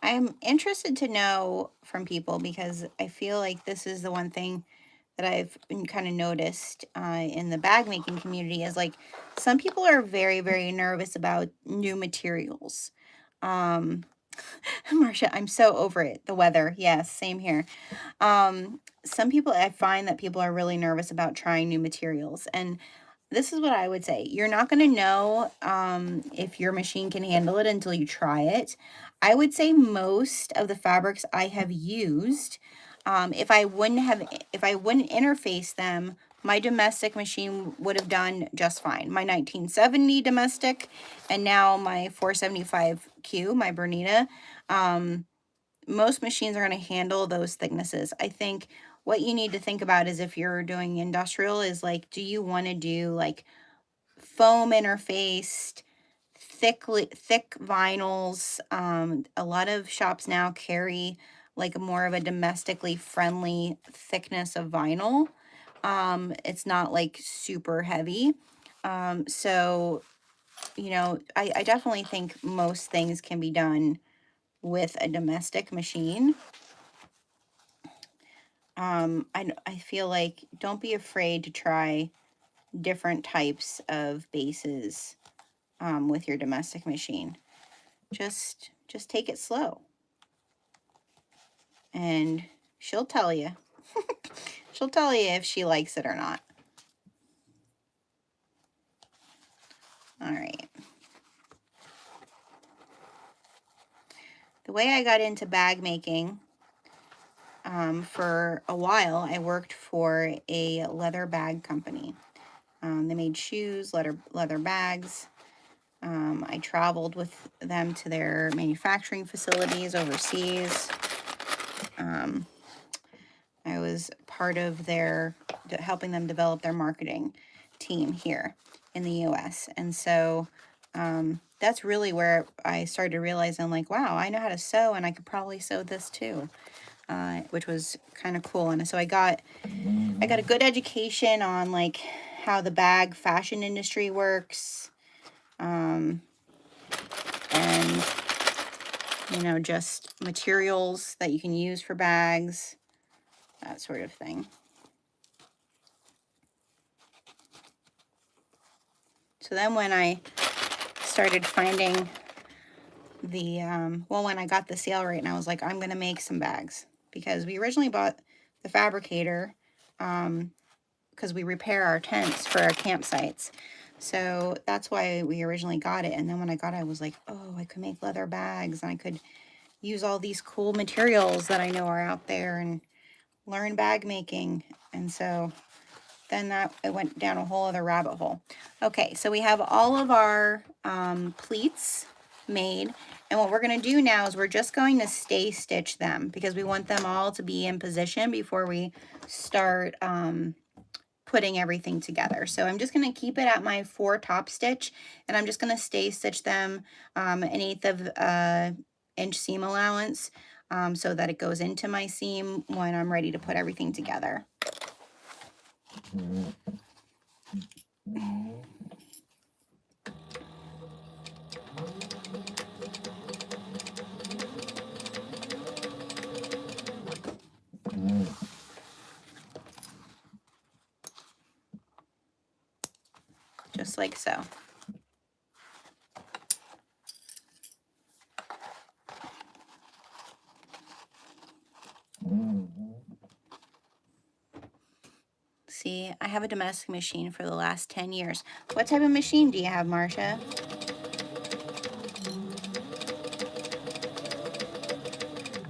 I'm interested to know from people, because I feel like this is the one thing that I've been kind of noticed in the bag making community is, like, some people are very, very nervous about new materials. Marcia, I'm so over it. The weather. Yes, same here. Some people, I find that people are really nervous about trying new materials. And this is what I would say. You're not going to know if your machine can handle it until you try it. I would say most of the fabrics I have used, if I wouldn't interface them, my domestic machine would have done just fine. My 1970 domestic and now my 475Q, my Bernita, most machines are going to handle those thicknesses. I think what you need to think about is, if you're doing industrial, is like, do you want to do like foam interfaced, thick vinyls? A lot of shops now carry like more of a domestically friendly thickness of vinyl. It's not like super heavy. So, you know, I definitely think most things can be done with a domestic machine. I feel like, don't be afraid to try different types of bases with your domestic machine. Just take it slow, and she'll tell you. She'll tell you if she likes it or not. All right. The way I got into bag making, for a while, I worked for a leather bag company. They made shoes, leather bags. I traveled with them to their manufacturing facilities overseas. I was part of their helping them develop their marketing team here in the US. And so that's really where I started to realize, I'm like, wow, I know how to sew, and I could probably sew this too, which was kind of cool. And so I got a good education on like how the bag fashion industry works, and you know, just materials that you can use for bags, that sort of thing. So then when I started finding the, when I got the Sailrite, and I was like, I'm going to make some bags, because we originally bought the Fabricator because we repair our tents for our campsites. So that's why we originally got it. And then when I got it, I was like, oh, I could make leather bags, and I could use all these cool materials that I know are out there and learn bag making. And so then it went down a whole other rabbit hole. Okay, so we have all of our pleats made, And what we're going to do now is we're just going to stay stitch them because we want them all to be in position before we start putting everything together. So I'm just going to keep it at my 4 top stitch, and I'm just going to stay stitch them an 1/8 of inch seam allowance so that it goes into my seam when I'm ready to put everything together. Just like so. See, I have a domestic machine for the last 10 years. What type of machine do you have, Marcia?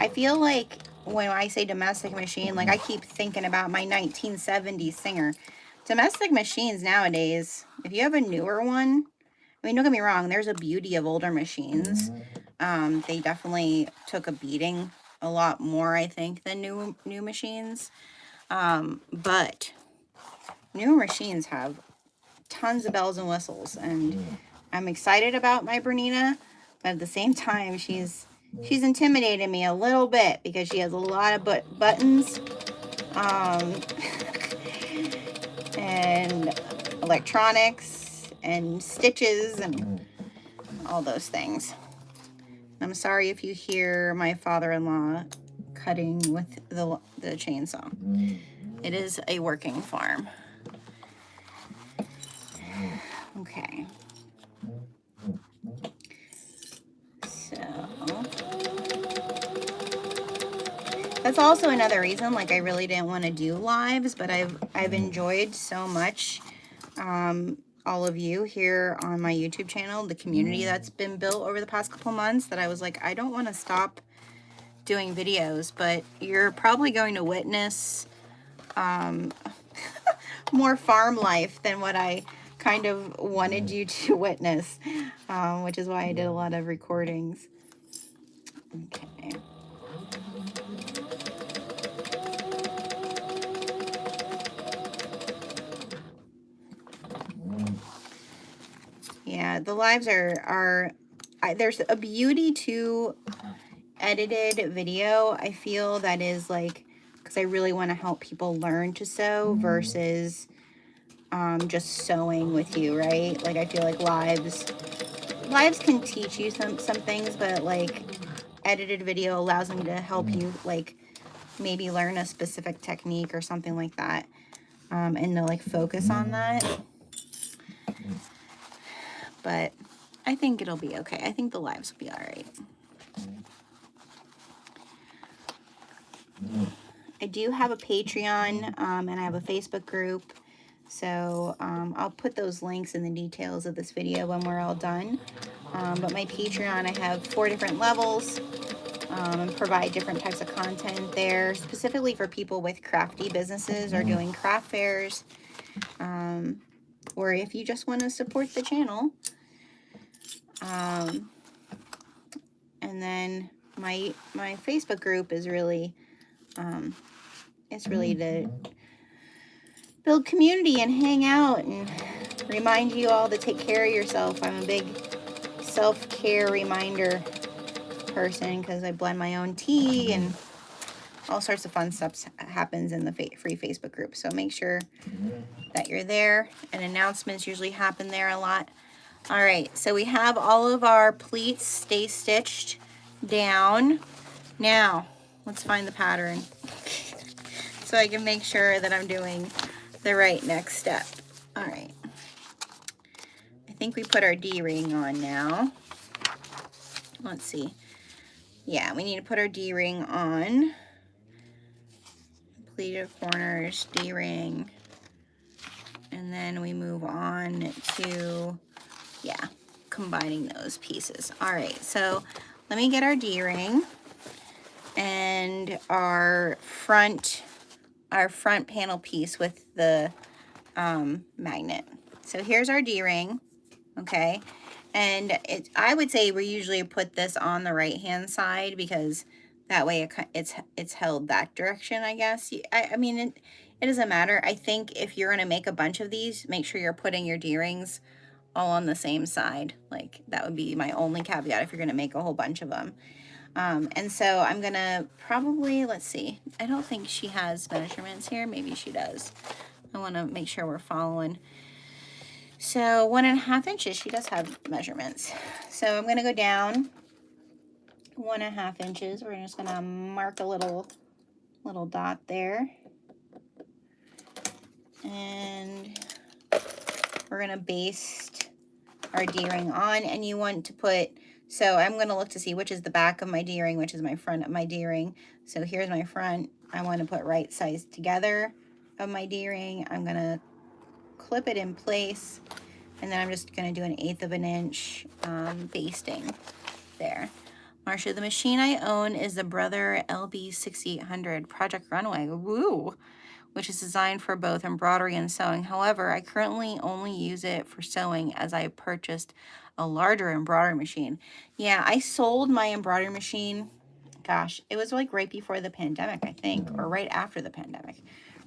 I feel like when I say domestic machine, like I keep thinking about my 1970s Singer. Domestic machines nowadays, if you have a newer one, I mean, don't get me wrong, there's a beauty of older machines. They definitely took a beating a lot more, I think, than new machines. But newer machines have tons of bells and whistles, and I'm excited about my Bernina, but at the same time, she's intimidated me a little bit because she has a lot of buttons and electronics and stitches and all those things. I'm sorry if you hear my father-in-law cutting with the chainsaw. It is a working farm. Okay. So that's also another reason, like I really didn't want to do lives, but I've enjoyed so much all of you here on my YouTube channel, the community that's been built over the past couple months, that I was like, I don't want to stop doing videos, but you're probably going to witness more farm life than what I kind of wanted you to witness, which is why I did a lot of recordings. Okay. Yeah, the lives are there's a beauty to edited video, I feel, that is like, because I really want to help people learn to sew versus just sewing with you, right? Like I feel like lives can teach you some things, but like edited video allows me to help you like maybe learn a specific technique or something like that, and to like focus on that. But I think it'll be okay. I think the lives will be all right. I do have a Patreon, and I have a Facebook group. So I'll put those links in the details of this video when we're all done. But my Patreon, I have 4 different levels and provide different types of content there, specifically for people with crafty businesses or doing craft fairs, or if you just want to support the channel. And then my Facebook group is really, it's really to build community and hang out and remind you all to take care of yourself. I'm a big self-care reminder person because I blend my own tea and all sorts of fun stuff happens in the free Facebook group. So make sure that you're there, and announcements usually happen there a lot. All right, so we have all of our pleats stay stitched down. Now, let's find the pattern so I can make sure that I'm doing the right next step. All right. I think we put our D-ring on now. Let's see. Yeah, we need to put our D-ring on. Pleated corners, D-ring. And then we move on to, yeah, combining those pieces. All right, so let me get our D-ring and our front panel piece with the magnet. So here's our D-ring, okay? And I would say we usually put this on the right hand side because that way it's held that direction, I guess. I mean, it doesn't matter. I think if you're going to make a bunch of these, make sure you're putting your D-rings all on the same side. Like, that would be my only caveat if you're going to make a whole bunch of them. And so I'm going to probably, let's see. I don't think she has measurements here. Maybe she does. I want to make sure we're following. So 1.5 inches, she does have measurements. So I'm going to go down 1.5 inches. We're just going to mark a little dot there. And we're going to baste our D-ring on. And you want to put, so I'm going to look to see which is the back of my D-ring, which is my front of my D-ring. So here's my front. I want to put right sides together of my D-ring. I'm going to clip it in place. And then I'm just going to do 1/8 of an inch basting there. Marcia, the machine I own is the Brother LB6800 Project Runway, woo, which is designed for both embroidery and sewing. However, I currently only use it for sewing as I purchased a larger embroidery machine. Yeah, I sold my embroidery machine. Gosh, it was like right before the pandemic, I think, or right after the pandemic.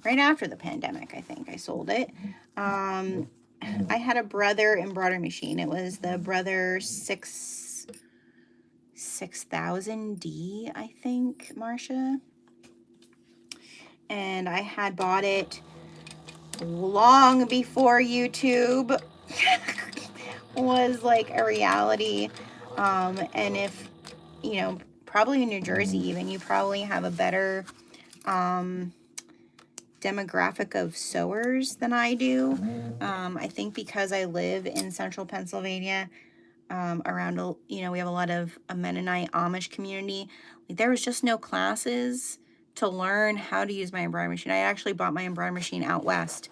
Right after the pandemic, I think I sold it. I had a Brother embroidery machine. It was the Brother 6000D, I think, Marcia. And I had bought it long before YouTube was like a reality. And if, you know, probably in New Jersey even, you probably have a better demographic of sewers than I do. I think because I live in central Pennsylvania, around, you know, we have a lot of a Mennonite Amish community. Like, there was just no classes to learn how to use my embroidery machine. I actually bought my embroidery machine out west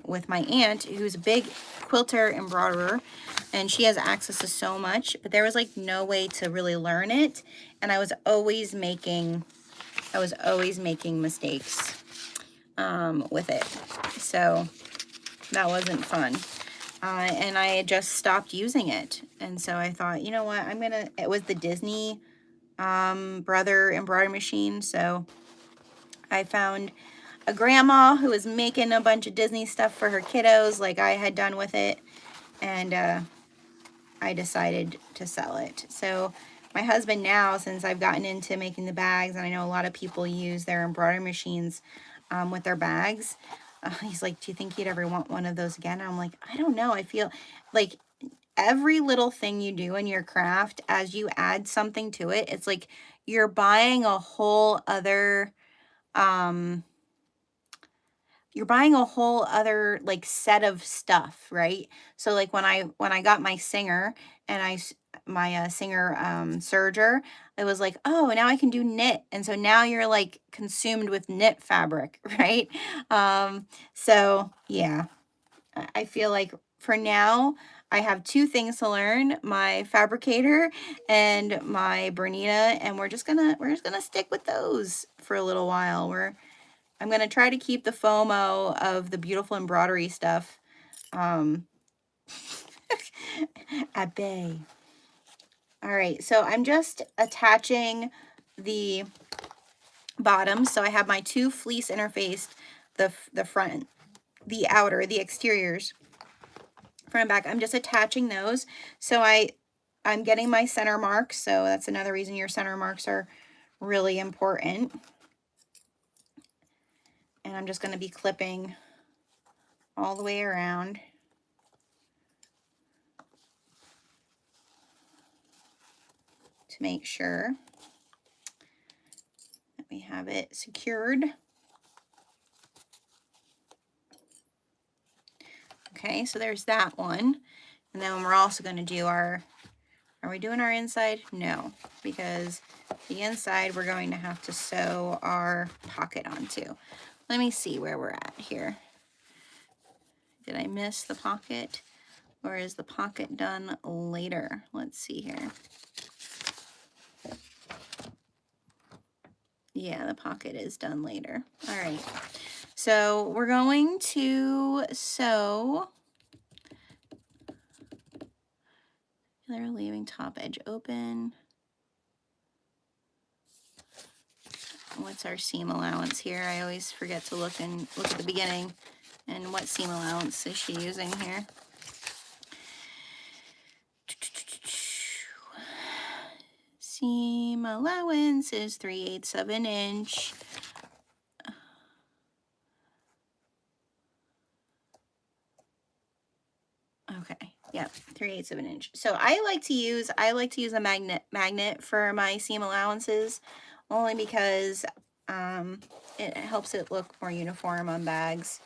with my aunt, who's a big quilter embroiderer, and she has access to so much, but there was like no way to really learn it, and I was always making mistakes with it, so that wasn't fun. And I had just stopped using it. And so I thought, you know what, it was the Disney Brother embroidery machine. So I found a grandma who was making a bunch of Disney stuff for her kiddos like I had done with it. And I decided to sell it. So my husband now, since I've gotten into making the bags, and I know a lot of people use their embroidery machines with their bags, he's like, do you think you'd ever want one of those again? And I'm like, I don't know. I feel like every little thing you do in your craft, as you add something to it, it's like you're buying a whole other, like set of stuff, right? So like when I got my Singer and my Singer serger, it was like, oh, now I can do knit. And so now you're like consumed with knit fabric, right? So yeah, I feel like for now I have 2 things to learn: my Fabricator and my Bernita, and we're just gonna stick with those for a little while. I'm gonna try to keep the FOMO of the beautiful embroidery stuff at bay. All right, so I'm just attaching the bottom. So I have my 2 fleece interfaced, the front, the outer, the exteriors, front and back. I'm just attaching those. So I'm getting my center marks. So that's another reason your center marks are really important. And I'm just going to be clipping all the way around. To make sure that we have it secured. Okay, so there's that one. And then we're also going to do are we doing our inside? No, because the inside we're going to have to sew our pocket onto. Let me see where we're at here. Did I miss the pocket? Or is the pocket done later? Let's see here. Yeah, the pocket is done later. All right. So we're going to sew They're leaving top edge open. What's our seam allowance here? I always forget to look at the beginning. And what seam allowance is she using here? Seam allowance is 3/8 of an inch. Okay, yeah, 3/8 of an inch. So I like to use a magnet for my seam allowances, only because it helps it look more uniform on bags.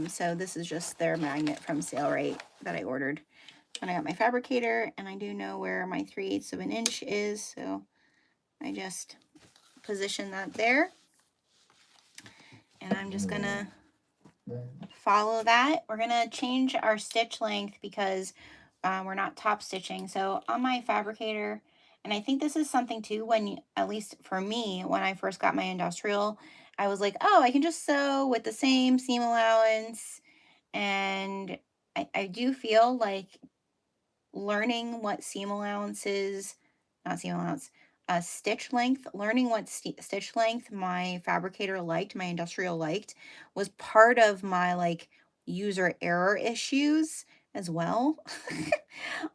So this is just their magnet from Sailrite that I ordered when I got my fabricator, and I do know where my 3/8 of an inch is, so I just position that there, and I'm just gonna follow that. We're gonna change our stitch length because we're not top stitching. So on my fabricator, and I think this is something too, when at least for me, when I first got my industrial, I was like, oh, I can just sew with the same seam allowance. And I do feel like learning what seam allowances, not seam allowance, stitch length, learning what stitch length my fabricator liked, my industrial liked, was part of my like user error issues as well.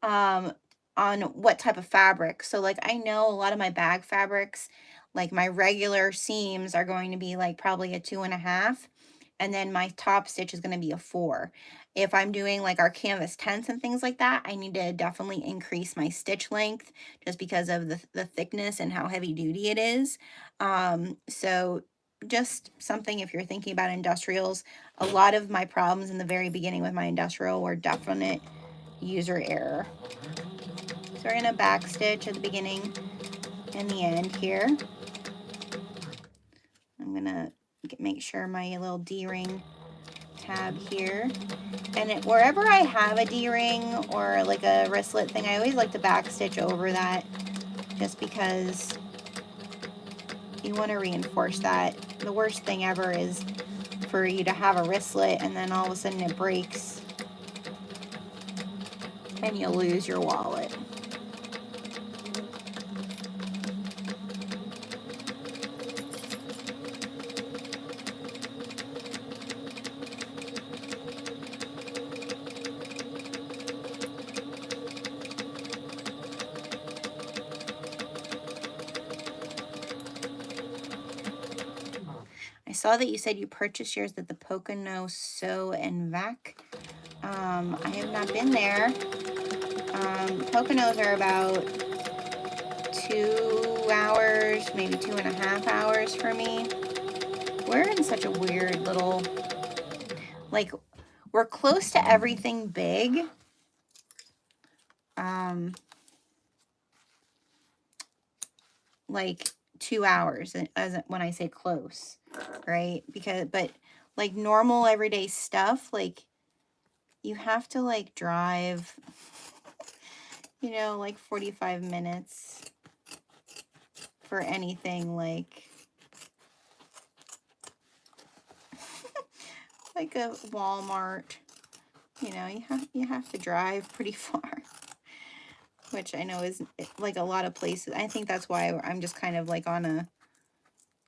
On what type of fabric. So like I know a lot of my bag fabrics, like my regular seams are going to be like probably a 2.5, and then my top stitch is going to be a 4. If I'm doing like our canvas tents and things like that, I need to definitely increase my stitch length just because of the thickness and how heavy duty it is. So just something, if you're thinking about industrials, a lot of my problems in the very beginning with my industrial were definite user error. So we're gonna back stitch at the beginning and the end here. I'm gonna make sure my little D-ring tab here, and wherever I have a D-ring or like a wristlet thing, I always like to back stitch over that, just because you want to reinforce that. The worst thing ever is for you to have a wristlet and then all of a sudden it breaks and you'll lose your wallet. I saw that you said you purchased yours at the Pocono Sew and Vac. I have not been there. Poconos are about 2 hours, maybe 2.5 hours for me. We're in such a weird little, like, we're close to everything big. Like 2 hours, as when I say close, right? But like normal everyday stuff, like you have to like drive, like 45 minutes for anything like like a Walmart. You have to drive pretty far, which I know is like a lot of places. I think that's why I'm just kind of like on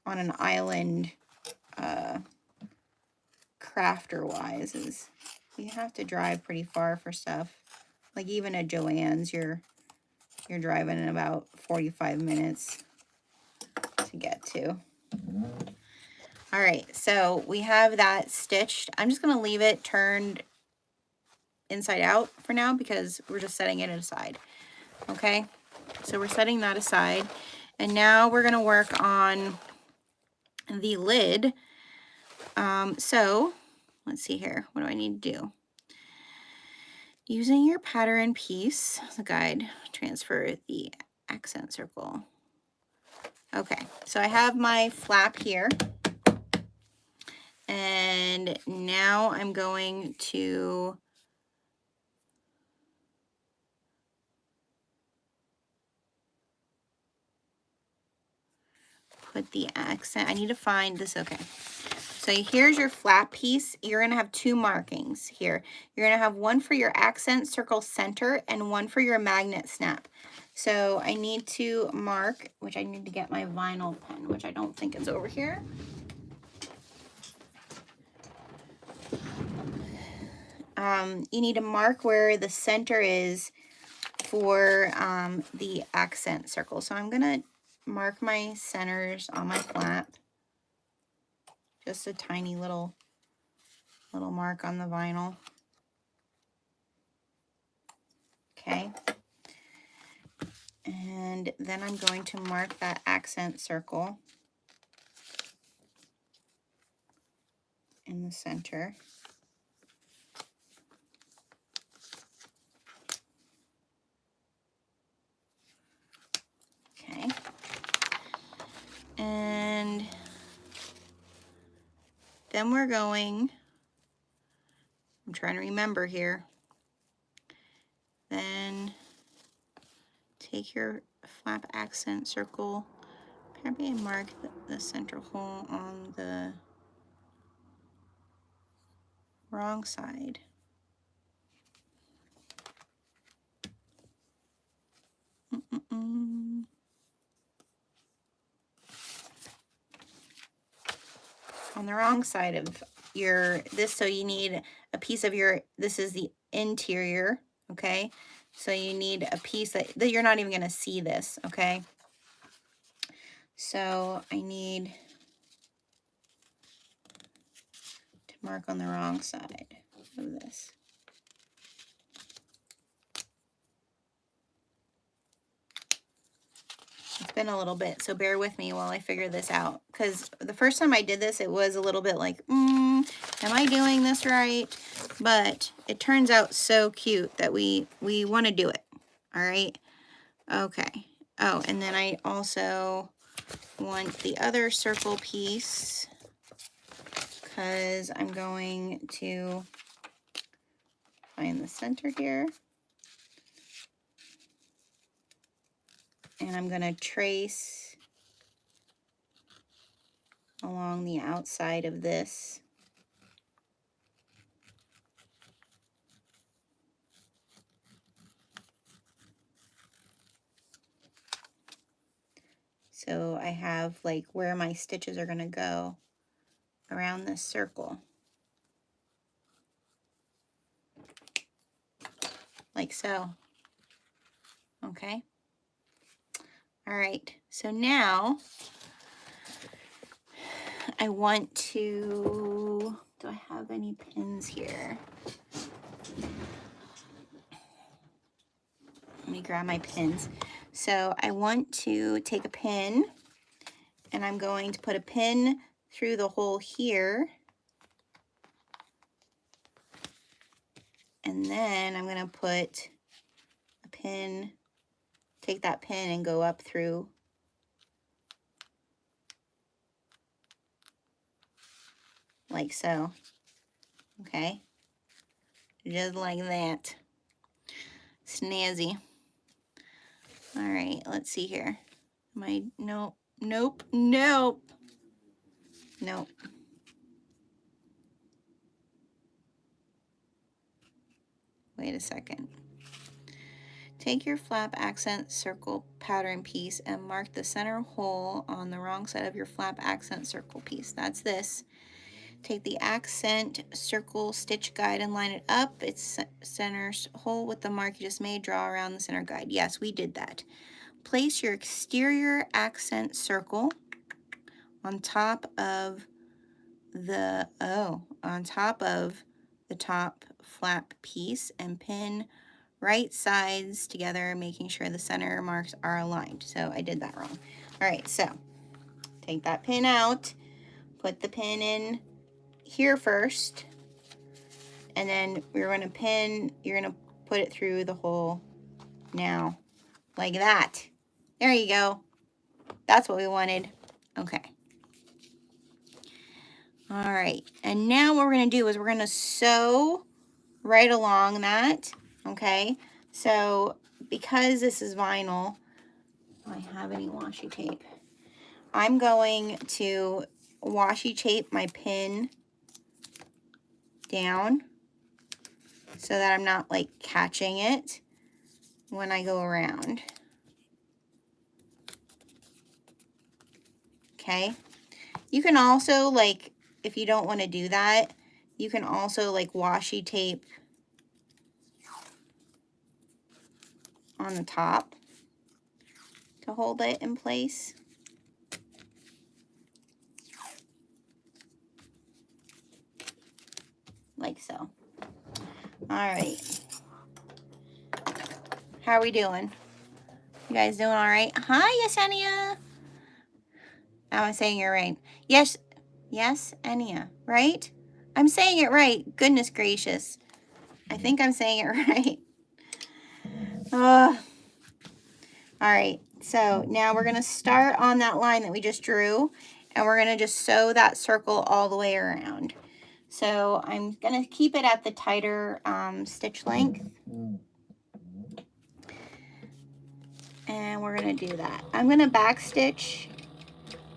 an island, crafter wise, is you have to drive pretty far for stuff. Like even at Joann's, you're driving in about 45 minutes to get to. All right, so we have that stitched. I'm just gonna leave it turned inside out for now because we're just setting it aside. Okay, so we're setting that aside, and now we're gonna work on the lid. So let's see here. What do I need to do? Using your pattern piece as a guide, transfer the accent circle. Okay, so I have my flap here, and now I'm going to put the accent. I need to find this. Okay, So here's your flat piece. You're gonna have two markings here. You're gonna have one for your accent circle center and one for your magnet snap. So I need to mark, which I need to get my vinyl pen, which I don't think is over here. You need to mark where the center is for the accent circle. So I'm gonna mark my centers on my flap. Just a tiny little mark on the vinyl. Okay. And then I'm going to mark that accent circle in the center. Okay. And then we're going, I'm trying to remember here. Then take your flap accent circle, probably mark the center hole on the wrong side. On the wrong side of your this, so you need a piece of your, this is the interior, okay? So you need a piece that you're not even going to see this, okay? So I need to mark on the wrong side of this. It's been a little bit, so bear with me while I figure this out. Because the first time I did this, it was a little bit like, am I doing this right? But it turns out so cute that we want to do it. All right. Okay. Oh, and then I also want the other circle piece because I'm going to find the center here. And I'm going to trace along the outside of this. So I have like where my stitches are going to go around this circle. Like so. Okay. All right. So now I want to, do I have any pins here? Let me grab my pins. So I want to take a pin and I'm going to put a pin through the hole here. And then I'm going to put a pin, take that pin and go up through like so. Okay. Just like that. Snazzy. All right, let's see here. Nope. Wait a second. Take your flap accent circle pattern piece and mark the center hole on the wrong side of your flap accent circle piece. That's this. Take the accent circle stitch guide and line it up. It's center hole with the mark you just made. Draw around the center guide. Yes, we did that. Place your exterior accent circle on top of the top flap piece and pin right sides together, making sure the center marks are aligned. So I did that wrong. All right, so take that pin out, put the pin in here first, and then you're going to put it through the hole now, like that. There you go. That's what we wanted. Okay. All right, and now what we're going to do is we're going to sew right along that, okay? So because this is vinyl, do I have any washi tape? I'm going to washi tape my pin down so that I'm not like catching it when I go around. Okay. You can also, like, if you don't want to do that, you can also like washi tape on the top to hold it in place. Like so. All right. How are we doing? You guys doing all right? Hi, Yesenia. I'm saying it right. Yes, Enia, right? I'm saying it right. Goodness gracious. I think I'm saying it right. All right, so now we're going to start on that line that we just drew, and we're going to just sew that circle all the way around. So I'm going to keep it at the tighter stitch length. And we're going to do that. I'm going to back stitch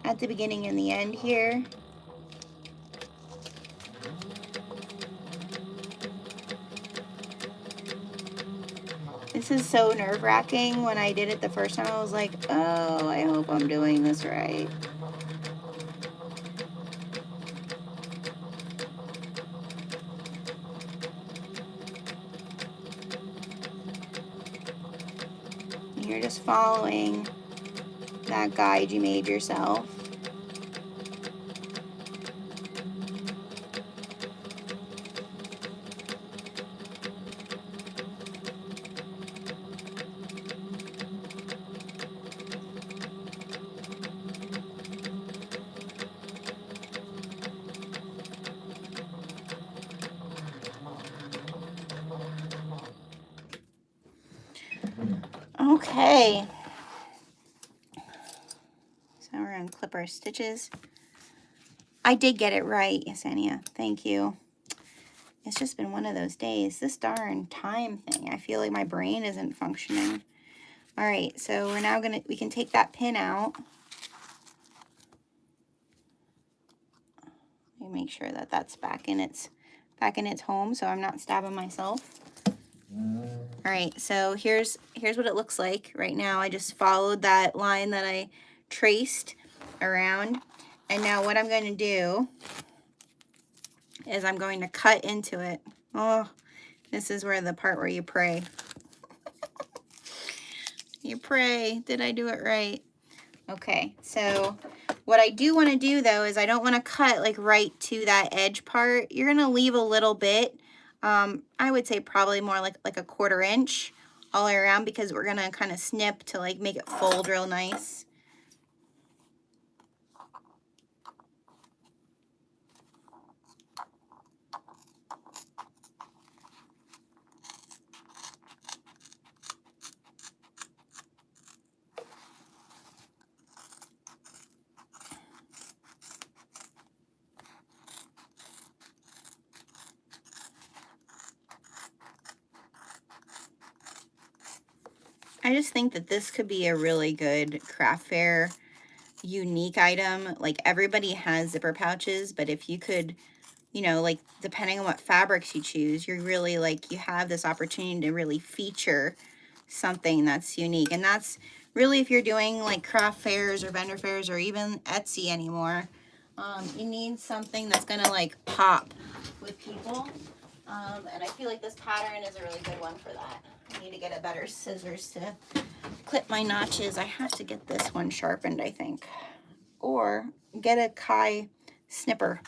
at the beginning and the end here. This is so nerve-wracking. When I did it the first time, I was like, oh, I hope I'm doing this right. You're just following that guide you made yourself. Okay. So we're going to clip our stitches. I did get it right, Yesenia. Thank you. It's just been one of those days. This darn time thing. I feel like my brain isn't functioning. All right, so we're now we can take that pin out. Let me make sure that that's back in its home so I'm not stabbing myself. All right, so here's what it looks like right now. I just followed that line that I traced around. And now what I'm going to do is I'm going to cut into it. Oh, this is where the part where you pray. You pray, did I do it right? Okay, so what I do want to do though is I don't want to cut like right to that edge part. You're going to leave a little bit. I would say probably more like a 1/4 inch all the way around, because we're going to kind of snip to like make it fold real nice. I just think that this could be a really good craft fair unique item. Like, everybody has zipper pouches, but if you could, you know, like, depending on what fabrics you choose, you're really like, you have this opportunity to really feature something that's unique. And that's really, if you're doing like craft fairs or vendor fairs or even Etsy anymore, you need something that's gonna like pop with people. And I feel like this pattern is a really good one for that. I need to get a better scissors to clip my notches. I have to get this one sharpened, I think, or get a Kai snipper.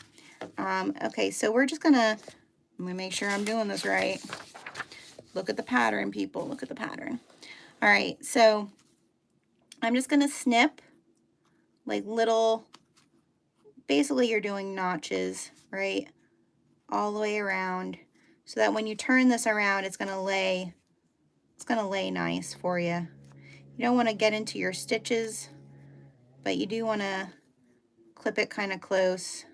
Okay, so we're just gonna, let me make sure I'm doing this right. Look at the pattern, people, look at the pattern. All right, so I'm just gonna snip like little, basically you're doing notches, right, all the way around, so that when you turn this around, it's gonna lay nice for you. You don't want to get into your stitches, but you do want to clip it kind of close.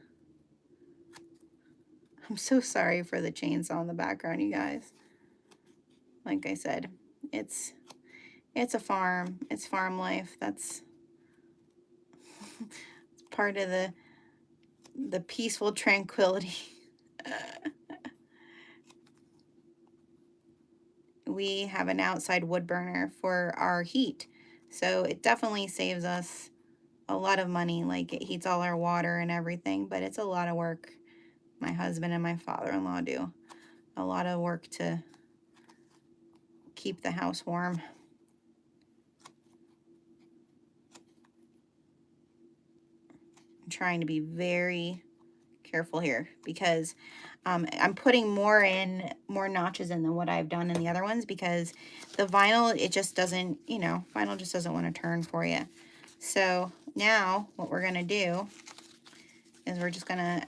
I'm so sorry for the chainsaw in the background, you guys. Like I said, it's a farm. It's farm life. That's part of the the peaceful tranquility. We have an outside wood burner for our heat, so it definitely saves us a lot of money. Like, it heats all our water and everything, but it's a lot of work. My husband and my father-in-law do a lot of work to keep the house warm. I'm trying to be very careful here because I'm putting more notches in than what I've done in the other ones, because the vinyl, it just doesn't, you know, vinyl just doesn't want to turn for you. So now what we're going to do is we're just going to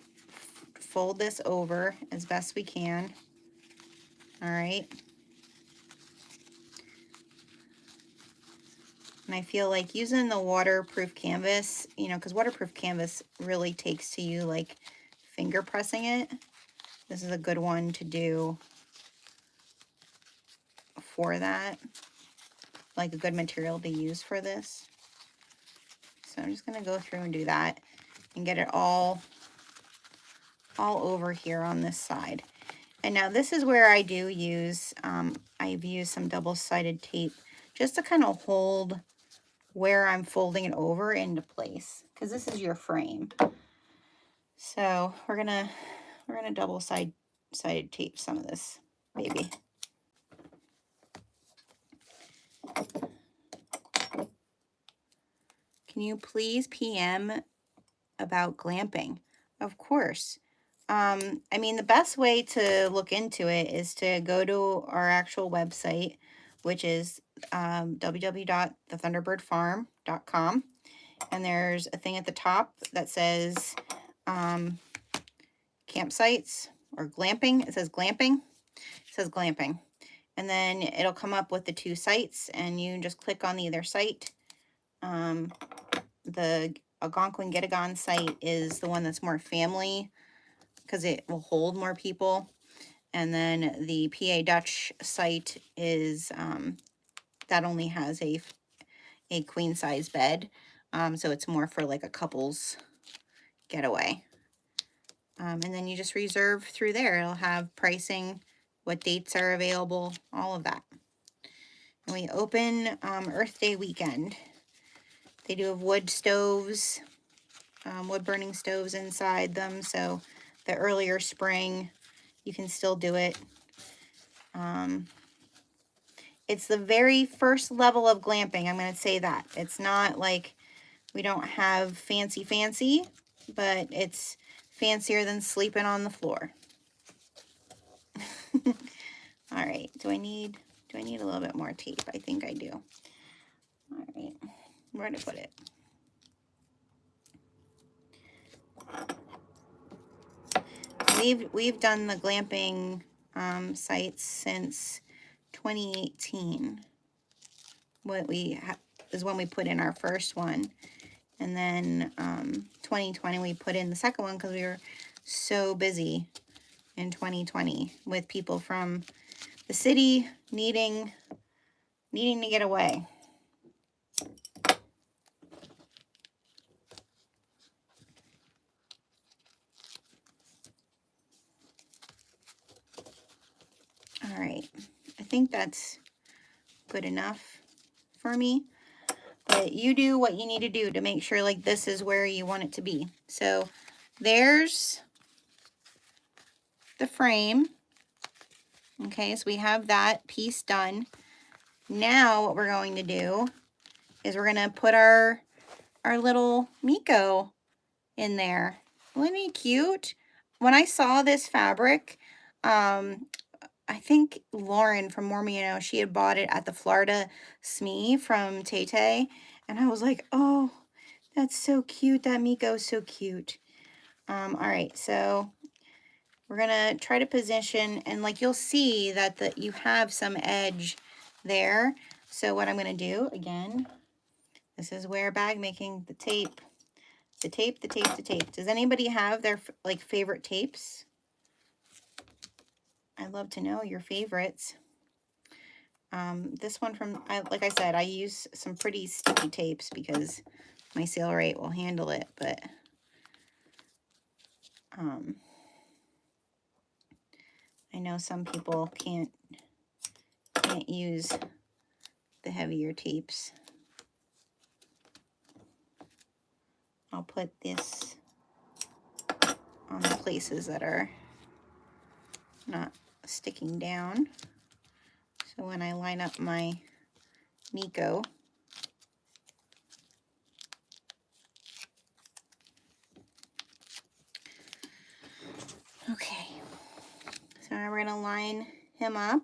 fold this over as best we can. All right. And I feel like using the waterproof canvas, you know, because waterproof canvas really takes to you like finger pressing it. This is a good one to do for that, like a good material to use for this. So I'm just going to go through and do that and get it all over here on this side. And now this is where I do use, I've used some double-sided tape just to kind of hold where I'm folding it over into place, because this is your frame. So we're gonna double-sided tape some of this baby. Can you please PM about glamping? Of course. I mean, the best way to look into it is to go to our actual website, which is www.thethunderbirdfarm.com. And there's a thing at the top that says campsites or glamping. It says glamping. It says glamping. And then it'll come up with the two sites, and you just click on either site. The Algonquin Getagon site is the one that's more family, because it will hold more people. And then the PA Dutch site is that only has a queen size bed, so it's more for like a couple's getaway. And then you just reserve through there. It'll have pricing, what dates are available, all of that. And we open Earth Day weekend. They do have wood stoves, wood burning stoves inside them, so the earlier spring you can still do it. It's the very first level of glamping, I'm going to say that. It's not like, we don't have fancy, but it's fancier than sleeping on the floor. All right, do I need a little bit more tape? I think I do. All right, where to put it? We've done the glamping sites since 2018. What we is when we put in our first one, and then 2020 we put in the second one because we were so busy in 2020 with people from the city needing to get away. All right, I think that's good enough for me. But you do what you need to do to make sure like this is where you want it to be. So there's the frame. Okay, so we have that piece done. Now what we're going to do is we're going to put our little Miko in there. Isn't he cute? When I saw this fabric, I think Lauren from More Me You Know, she had bought it at the Florida SME from Tay Tay, and I was like, oh, that's so cute. That Miko is so cute. All right, so we're gonna try to position, and like you'll see that you have some edge there. So what I'm gonna do again, this is where bag making, the tape. Does anybody have their like favorite tapes? I'd love to know your favorites. This one from, like I said, I use some pretty sticky tapes because my Sailrite will handle it, but I know some people can't use the heavier tapes. I'll put this on the places that are not sticking down. So when I line up my Miko, okay, so now we're gonna line him up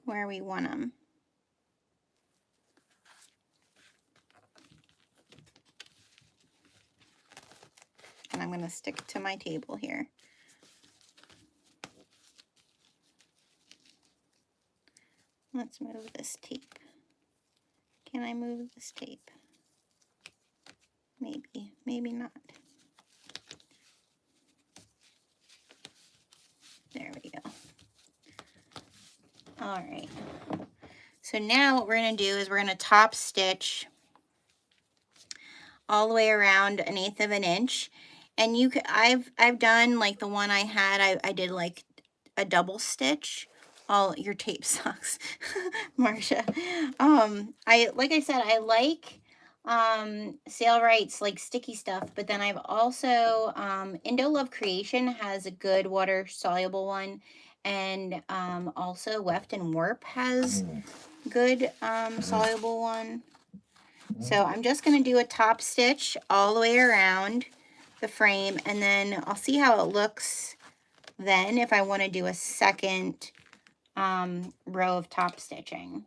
where we want him. And I'm gonna stick to my table here. Let's move this tape. Can I move this tape? Maybe, maybe not. There we go. All right. So now what we're going to do is we're going to top stitch all the way around 1/8 of an inch. And you could, I've done like the one I had, I did like a double stitch. All your tape sucks, Marcia. Like I said, I like Sailrite's like sticky stuff, but then I've also Indo Love Creation has a good water soluble one, and also Weft and Warp has good soluble one. So I'm just going to do a top stitch all the way around the frame, and then I'll see how it looks then if I want to do a second row of top stitching.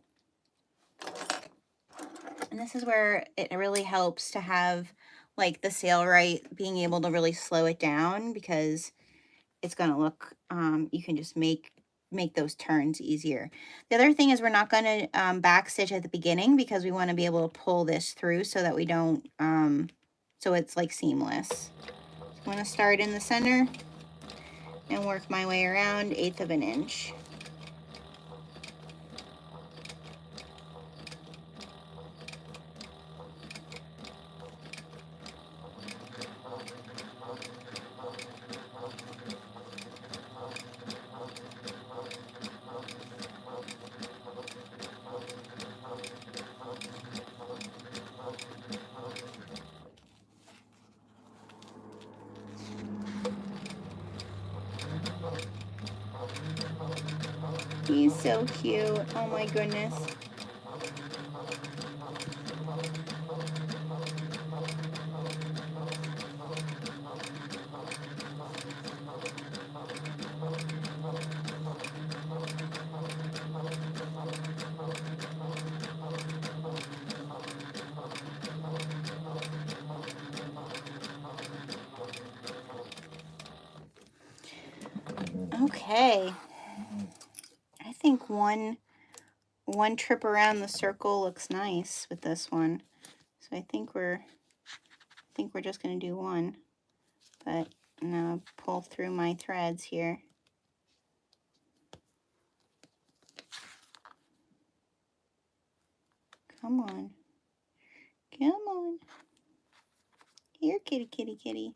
And this is where it really helps to have like the Sailrite being able to really slow it down, because it's going to look, you can just make those turns easier. The other thing is we're not going to back stitch at the beginning, because we want to be able to pull this through so that we don't, so it's like seamless. So I'm going to start in the center and work my way around 1/8 of an inch. He's so cute. Oh my goodness. Okay. I think one trip around the circle looks nice with this one. So I think we're just going to do one. But now pull through my threads here. Come on. Come on. Here, kitty, kitty, kitty.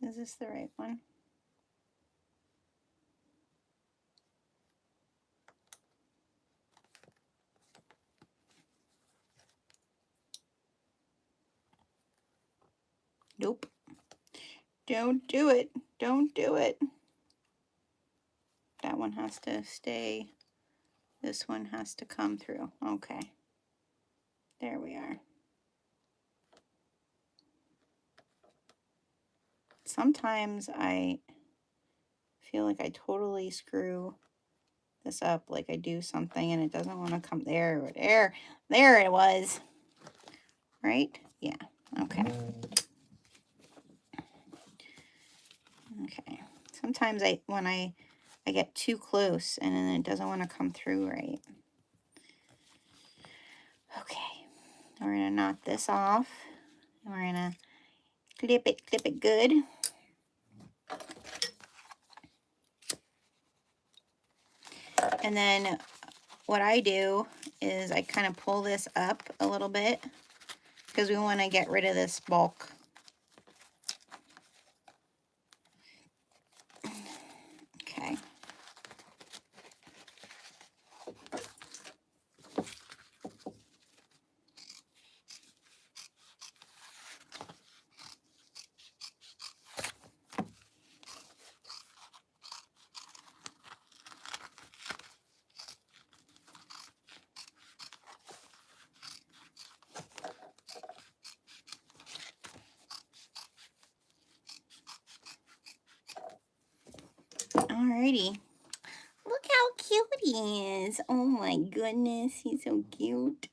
Is this the right one? Nope. Don't do it. Don't do it. That one has to stay. This one has to come through. Okay. There we are. Sometimes I feel like I totally screw this up, like I do something and it doesn't want to come there. There it was. Right? Yeah. Okay. Okay. Sometimes when I get too close and then it doesn't want to come through right. Okay. We're going to knot this off. And we're going to clip it good. And then what I do is I kind of pull this up a little bit, because we want to get rid of this bulk. Alrighty. Look how cute he is. Oh my goodness, he's so cute.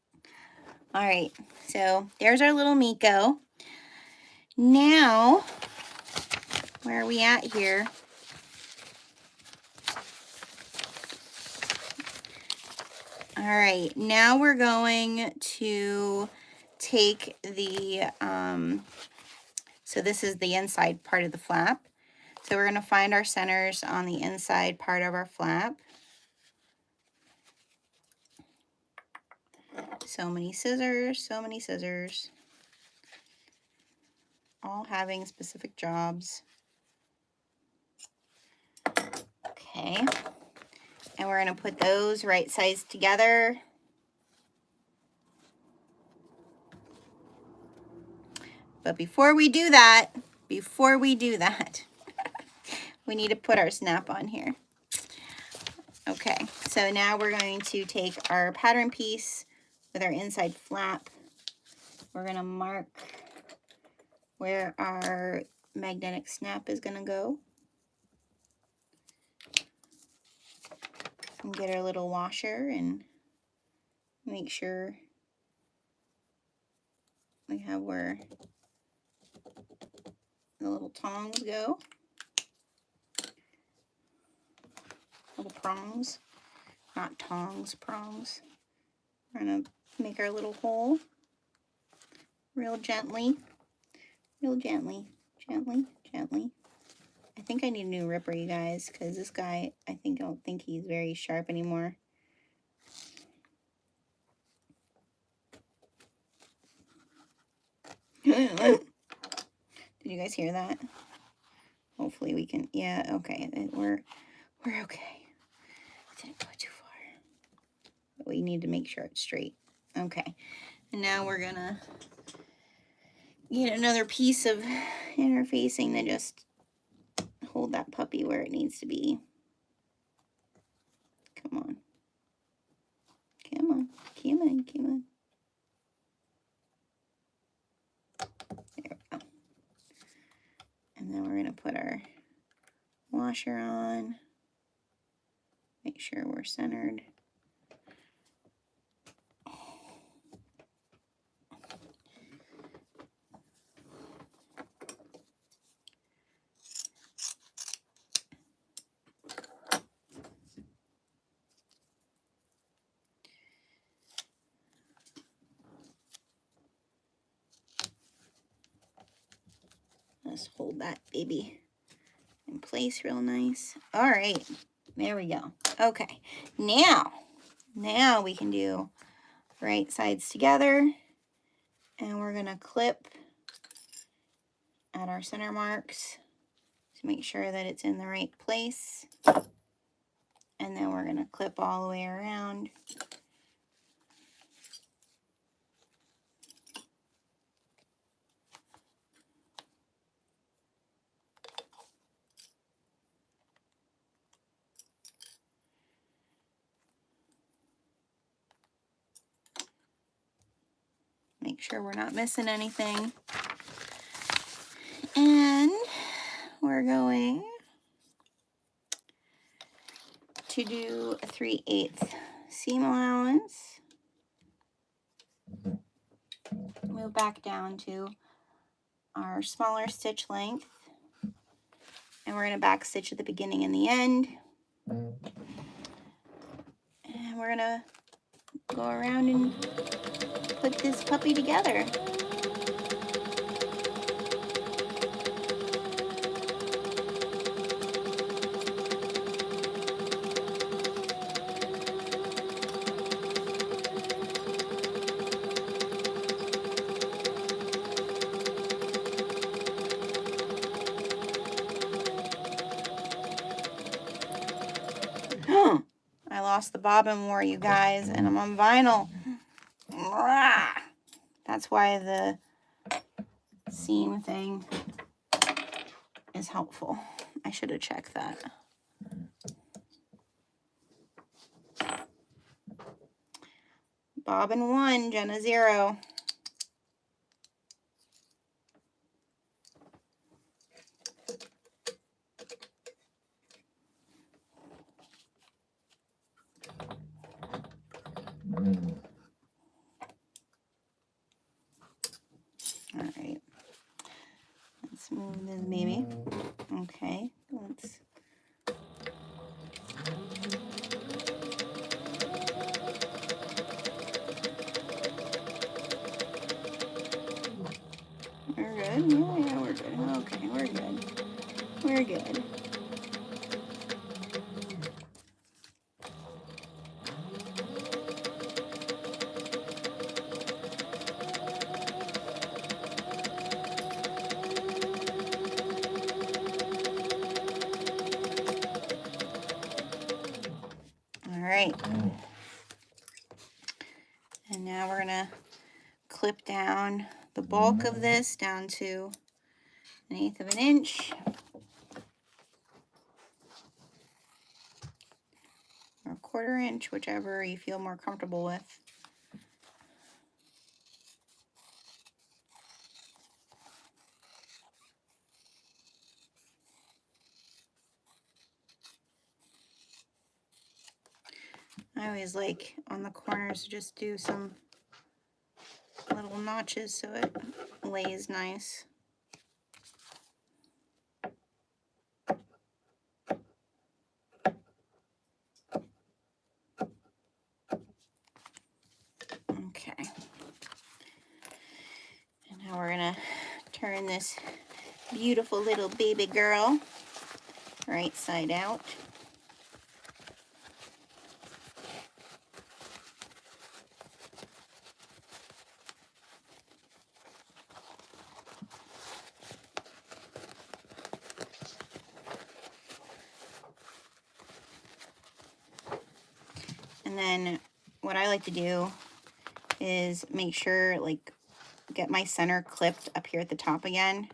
All right, so there's our little Miko. Now, where are we at here? All right, now we're going to take the, so this is the inside part of the flap. So we're going to find our centers on the inside part of our flap. So many scissors, all having specific jobs. Okay, and we're going to put those right sides together. But before we do that, we need to put our snap on here. Okay, so now we're going to take our pattern piece with our inside flap. We're going to mark where our magnetic snap is going to go. And get our little washer and make sure we have where the little tongs go. Little prongs, not tongs, prongs. We're going to make our little hole real gently, gently. I think I need a new ripper, you guys, because this guy, I don't think he's very sharp anymore. Did you guys hear that? Hopefully we can, yeah, okay, we're okay. Didn't go too far. But we need to make sure it's straight. Okay, and now we're gonna get another piece of interfacing to just hold that puppy where it needs to be. Come on. Come on. Come on. Come on. There we go. And then we're going to put our washer on. Make sure we're centered. Let's hold that baby in place real nice. All right, there we go. Okay, now we can do right sides together, and we're gonna clip at our center marks to make sure that it's in the right place. And then we're gonna clip all the way around. Make sure we're not missing anything. And we're going to do a 3/8 seam allowance. Move back down to our smaller stitch length. And we're going to back stitch at the beginning and the end. And we're going to go around and put this puppy together. I lost the bobbin more, you guys, and I'm on vinyl. That's why the seam thing is helpful. I should have checked that. Bobbin 1, Jenna 0. All right. Let's move this baby. Okay, let's. We're good. Yeah, we're good. Okay, we're good. We're good. All right. And now we're gonna clip down the bulk of this down to 1/8 of an inch. Or 1/4 inch, whichever you feel more comfortable with. I always like on the corners to just do some little notches so it lays nice. Okay. And now we're gonna turn this beautiful little baby girl right side out. And then what I like to do is make sure, like, get my center clipped up here at the top again,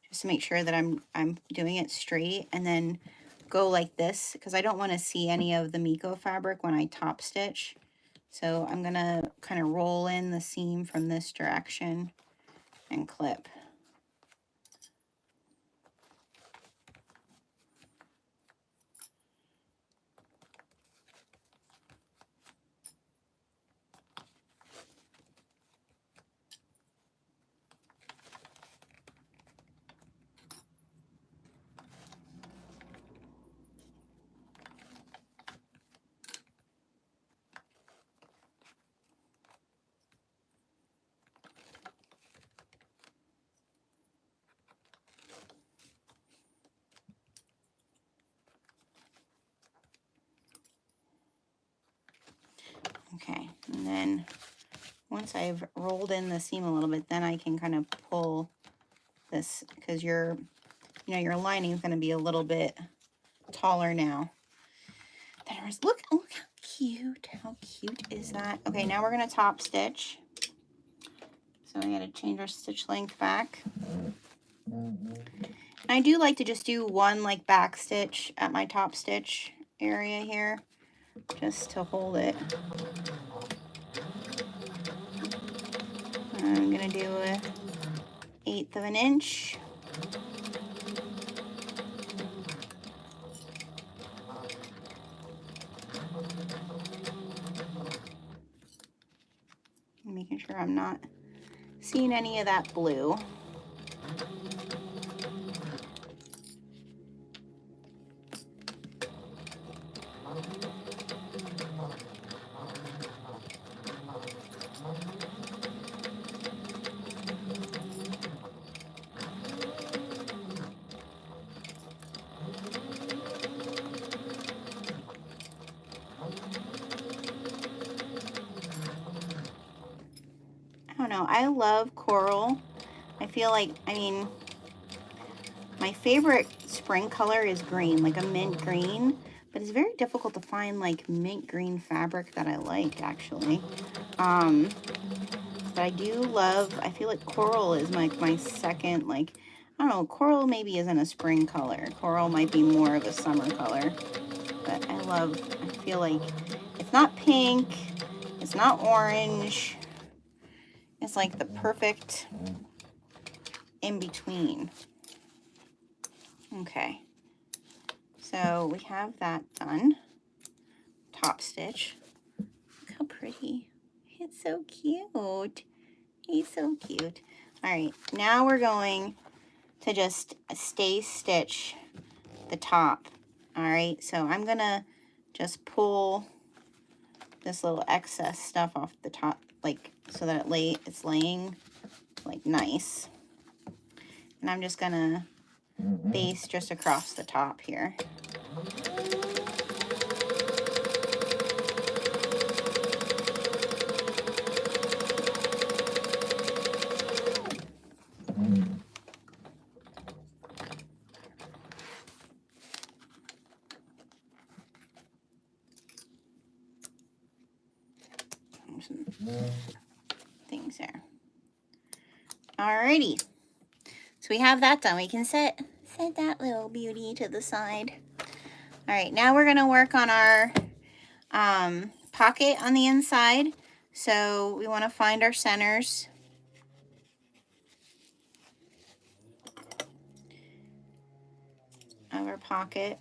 just to make sure that I'm doing it straight, and then go like this because I don't want to see any of the Miko fabric when I top stitch. So I'm gonna kind of roll in the seam from this direction and clip. Okay, and then once I've rolled in the seam a little bit, then I can kind of pull this, because your lining is going to be a little bit taller now. There's, look how cute. How cute is that? Okay, now we're going to top stitch. So I got to change our stitch length back. I do like to just do one like back stitch at my top stitch area here, just to hold it. I'm gonna do 1/8 of an inch. Making sure I'm not seeing any of that blue. I don't know, I love coral. I feel like, I mean, my favorite spring color is green, like a mint green, but it's very difficult to find like mint green fabric that I like, actually. But I do love, I feel like coral is like my second, like, I don't know, coral maybe isn't a spring color. Coral might be more of a summer color. But I feel like it's not pink, it's not orange. It's like the perfect in between. Okay, so we have that done. Top stitch. Look how pretty. It's so cute. He's so cute. All right, now we're going to just stay stitch the top. All right, so I'm gonna just pull this little excess stuff off the top, like so that it's laying like nice. And I'm just gonna baste just across the top here. Some things there. Alrighty. So we have that done. We can set that little beauty to the side. All right, now we're gonna work on our pocket on the inside. So we want to find our centers. Of our pocket.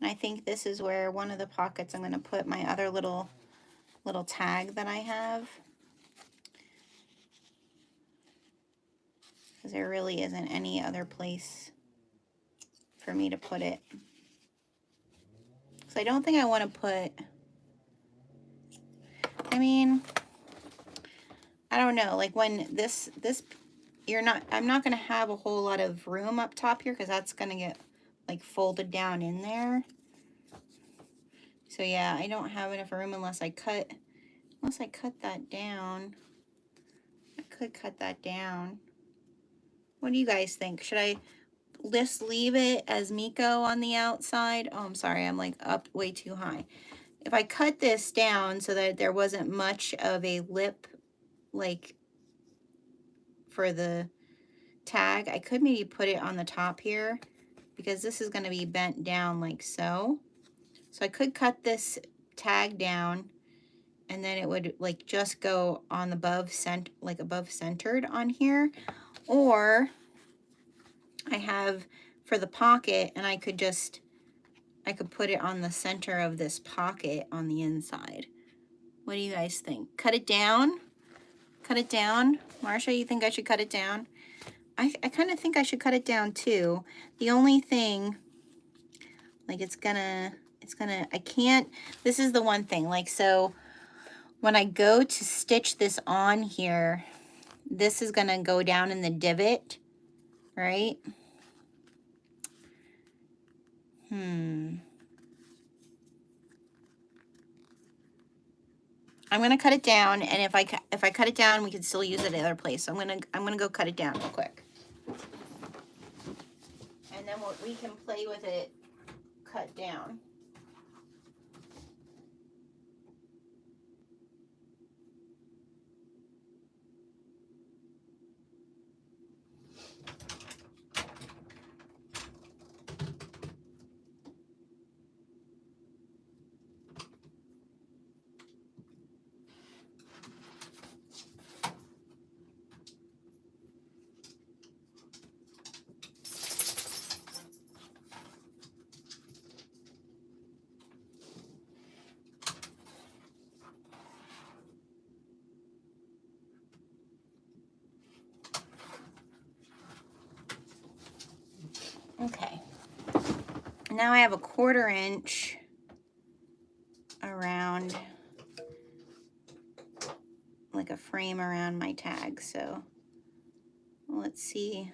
And I think this is where one of the pockets I'm going to put my other little tag that I have. Because there really isn't any other place for me to put it. So I don't think I want to put, I mean, I don't know, like when I'm not going to have a whole lot of room up top here because that's going to get like folded down in there. So yeah, I don't have enough room unless I cut that down. I could cut that down. What do you guys think? Should I just leave it as Miko on the outside? Oh, I'm sorry, I'm like up way too high. If I cut this down so that there wasn't much of a lip like for the tag, I could maybe put it on the top here because this is going to be bent down like so. So I could cut this tag down and then it would like just go on above centered on here. Or I have for the pocket and I could put it on the center of this pocket on the inside. What do you guys think? Cut it down? Cut it down? Marsha, you think I should cut it down? I kind of think I should cut it down too. The only thing, like I can't, this is the one thing, like so when I go to stitch this on here, this is gonna go down in the divot, right? I'm gonna cut it down, and if I cut it down, we can still use it other place. So I'm gonna go cut it down real quick, and then we can play with it cut down. Okay, now I have a 1/4 inch around, like a frame around my tag. So let's see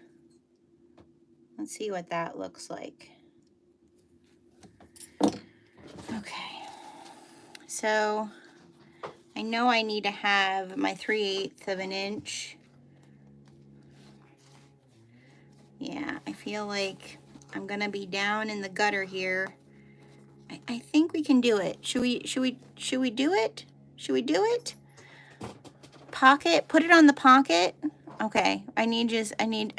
what that looks like. Okay, so I know I need to have my 3/8 of an inch. Yeah, I feel like I'm gonna be down in the gutter here. I think we can do it. Should we do it? Should we do it? Pocket, put it on the pocket. Okay, I need I need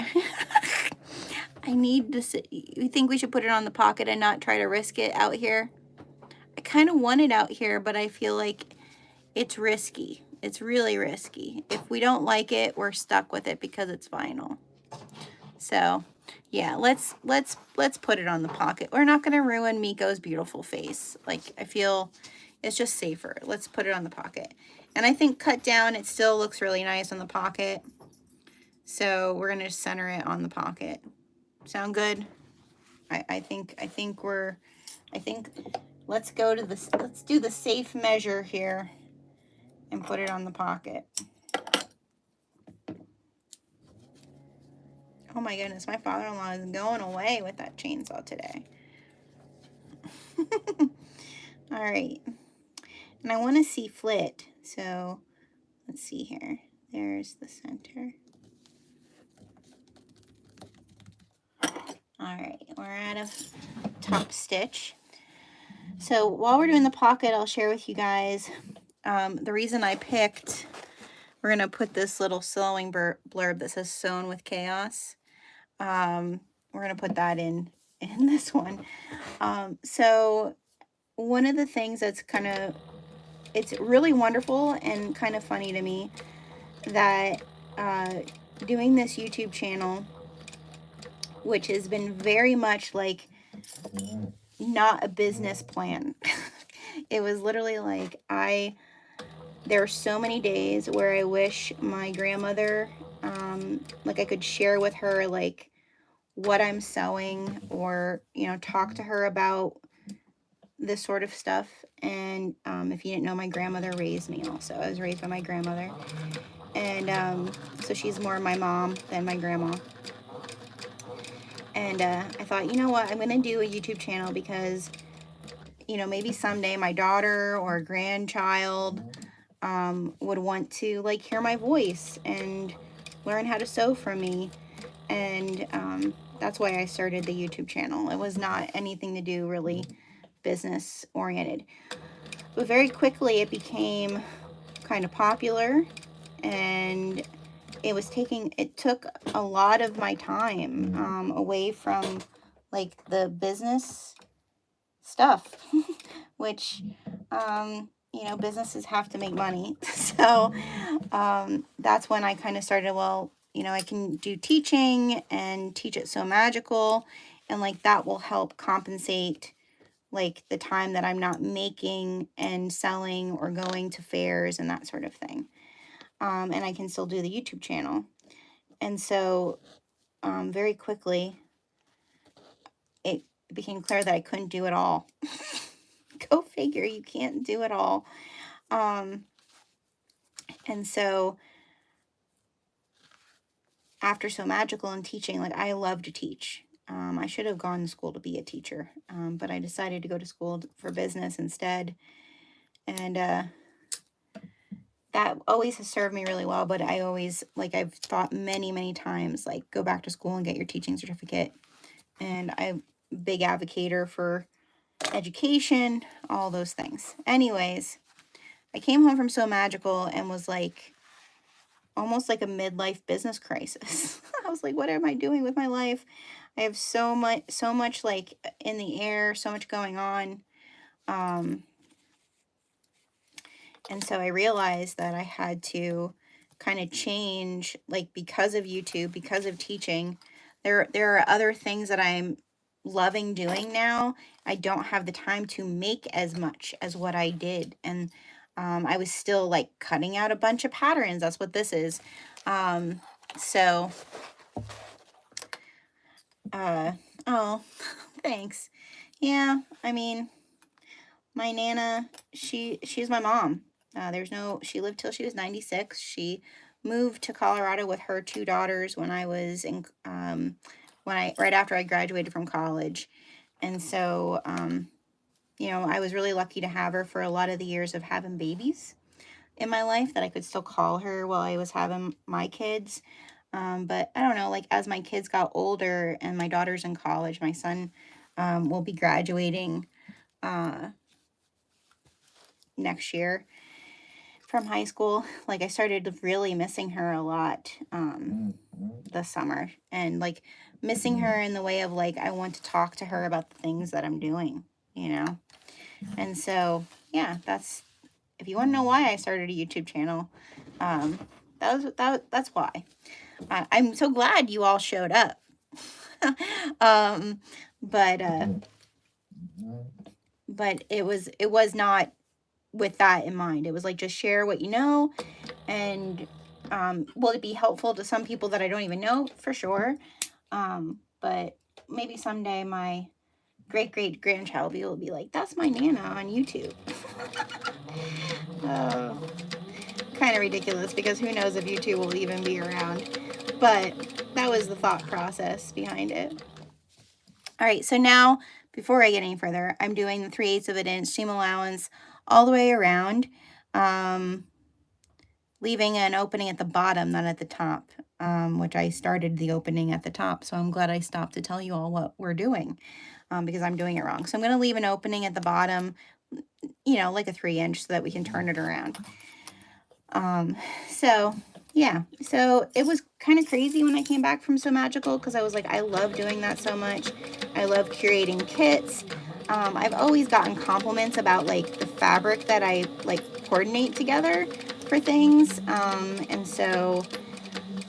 to see. You think we should put it on the pocket and not try to risk it out here? I kind of want it out here, but I feel like it's risky. It's really risky. If we don't like it, we're stuck with it because it's vinyl. So yeah, let's put it on the pocket. We're not going to ruin Miko's beautiful face. Like, I feel it's just safer. Let's put it on the pocket. And I think cut down, it still looks really nice on the pocket. So we're going to center it on the pocket. Sound good? I think let's go to this. Let's do the safe measure here and put it on the pocket. Oh my goodness, my father-in-law is going away with that chainsaw today. All right. And I want to see flit. So let's see here. There's the center. All right, we're at a top stitch. So while we're doing the pocket, I'll share with you guys the reason I picked, we're going to put this little sewing blurb that says sewn with chaos. We're going to put that in this one. So one of the things that's it's really wonderful and kind of funny to me that doing this YouTube channel, which has been very much like not a business plan. It was literally like there are so many days where I wish my grandmother, like I could share with her like what I'm sewing, or, you know, talk to her about this sort of stuff. And if you didn't know, my grandmother raised me also. I was raised by my grandmother. And so she's more my mom than my grandma. And I thought, you know what, I'm going to do a YouTube channel because, you know, maybe someday my daughter or grandchild would want to like hear my voice and learn how to sew from me. And that's why I started the YouTube channel. It was not anything to do really business oriented. But very quickly it became kind of popular, and it took a lot of my time away from like the business stuff, which, you know, businesses have to make money. So that's when I kind of started, well, you know, I can do teaching and teach it so magical, and like that will help compensate like the time that I'm not making and selling or going to fairs and that sort of thing. And I can still do the YouTube channel. And so very quickly it became clear that I couldn't do it all. Go figure, you can't do it all. And so after So Magical and teaching, like I love to teach. I should have gone to school to be a teacher, but I decided to go to school for business instead. And that always has served me really well, but I always, like I've thought many, many times, like go back to school and get your teaching certificate. And I'm a big advocator for education, all those things. Anyways, I came home from So Magical and was like, almost like a midlife business crisis. I was like, what am I doing with my life? I have so much like in the air, so much going on. And so I realized that I had to kind of change, like because of YouTube, because of teaching, there are other things that I'm loving doing now. I don't have the time to make as much as what I did. And I was still like cutting out a bunch of patterns. That's what this is. So, oh, thanks. Yeah, I mean, my Nana, she's my mom. She lived till she was 96. She moved to Colorado with her two daughters when I was right after I graduated from college. And so, you know, I was really lucky to have her for a lot of the years of having babies in my life, that I could still call her while I was having my kids. But I don't know, like as my kids got older and my daughter's in college, my son will be graduating next year from high school. Like I started really missing her a lot this summer, and like missing her in the way of like I want to talk to her about the things that I'm doing, you know. And so yeah, that's, if you want to know why I started a YouTube channel, that's why. I'm so glad you all showed up. But it was not with that in mind. It was like, just share what you know, and will it be helpful to some people that I don't even know? For sure. But maybe someday my great-great-grandchild will be like, that's my Nana on YouTube. Kind of ridiculous, because who knows if YouTube will even be around. But that was the thought process behind it. All right, so now, before I get any further, I'm doing the 3/8 of an inch seam allowance all the way around, leaving an opening at the bottom, not at the top, which I started the opening at the top, so I'm glad I stopped to tell you all what we're doing, because I'm doing it wrong. So I'm going to leave an opening at the bottom, you know, like a 3-inch, so that we can turn it around. So yeah, so it was kind of crazy when I came back from So Magical, because I was like, I love doing that so much. I love curating kits. I've always gotten compliments about like the fabric that I like coordinate together for things. And so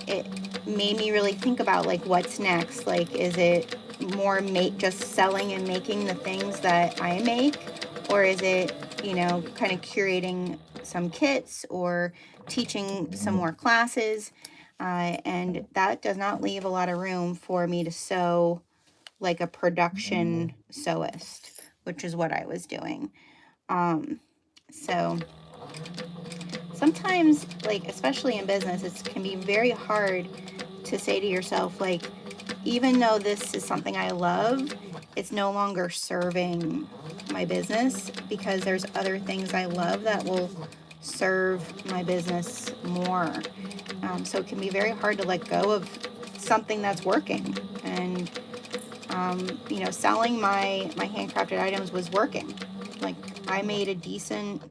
it made me really think about like what's next. Like, is it more just selling and making the things that I make, or is it, you know, kind of curating some kits or teaching some more classes? And that does not leave a lot of room for me to sew like a production sewist, which is what I was doing. So sometimes, like, especially in business, it can be very hard to say to yourself, like, even though this is something I love, it's no longer serving my business, because there's other things I love that will serve my business more. So it can be very hard to let go of something that's working. And, you know, selling my handcrafted items was working. Like, I made a decent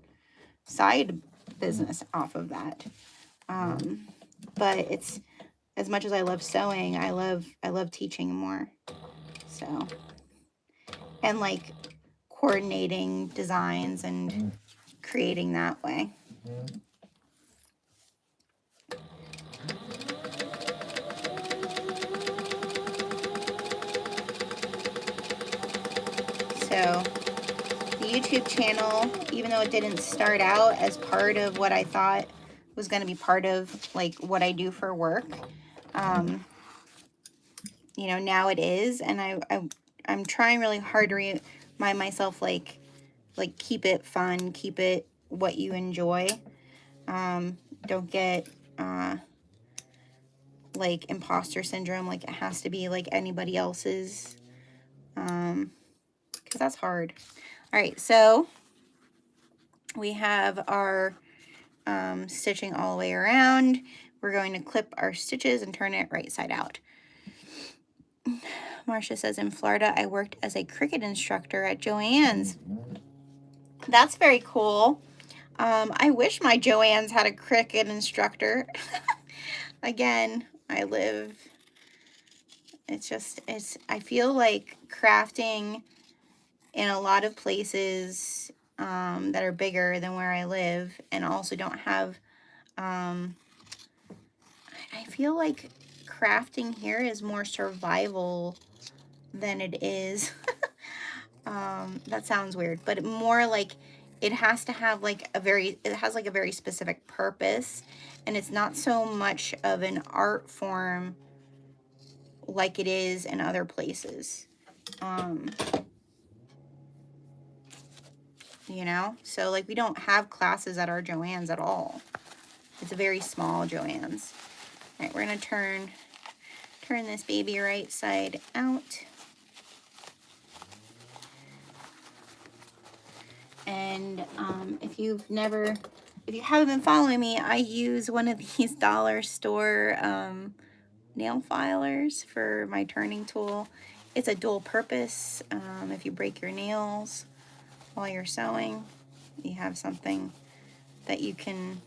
side business off of that. But it's, as much as I love sewing, I love teaching more. So, and like coordinating designs and creating that way. So the YouTube channel, even though it didn't start out as part of what I thought was going to be part of like what I do for work, you know, now it is. And I'm trying really hard to remind myself, like keep it fun, keep it what you enjoy. Don't get like imposter syndrome, like it has to be like anybody else's, because that's hard. All right, so we have our stitching all the way around. We're going to clip our stitches and turn it right side out. Marcia says, in Florida, I worked as a cricket instructor at Joann's. That's very cool. I wish my Joann's had a cricket instructor. Again, I feel like crafting in a lot of places that are bigger than where I live, and also don't have, I feel like crafting here is more survival than it is. That sounds weird, but more like it has to have like it has like a very specific purpose, and it's not so much of an art form like it is in other places. You know, so like we don't have classes at our Joann's at all. It's a very small Joann's. All right, we're gonna turn this baby right side out. And if you haven't been following me, I use one of these dollar store nail filers for my turning tool. It's a dual purpose. If you break your nails while you're sewing, you have something that you can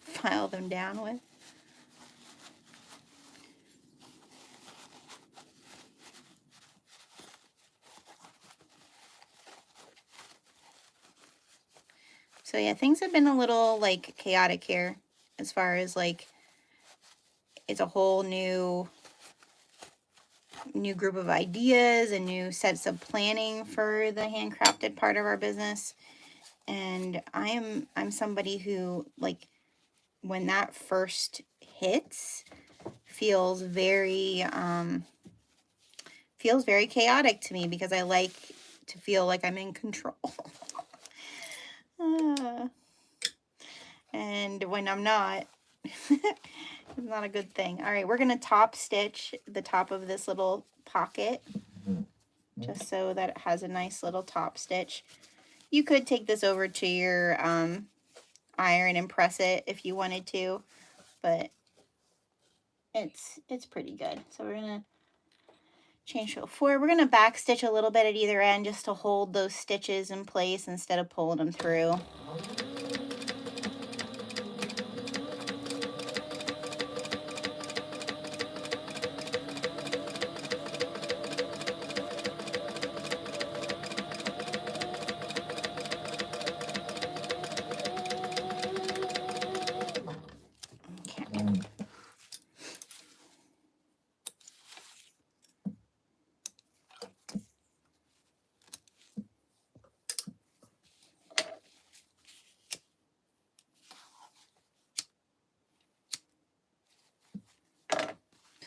file them down with. So yeah, things have been a little like chaotic here, as far as like it's a whole new group of ideas and new sets of planning for the handcrafted part of our business. And I'm somebody who, like, when that first hits, feels very chaotic to me, because I like to feel like I'm in control. And when I'm not, it's not a good thing. All right, we're gonna top stitch the top of this little pocket, just so that it has a nice little top stitch. You could take this over to your iron and press it if you wanted to, but it's pretty good. So we're gonna change to a 4. We're gonna back stitch a little bit at either end just to hold those stitches in place instead of pulling them through.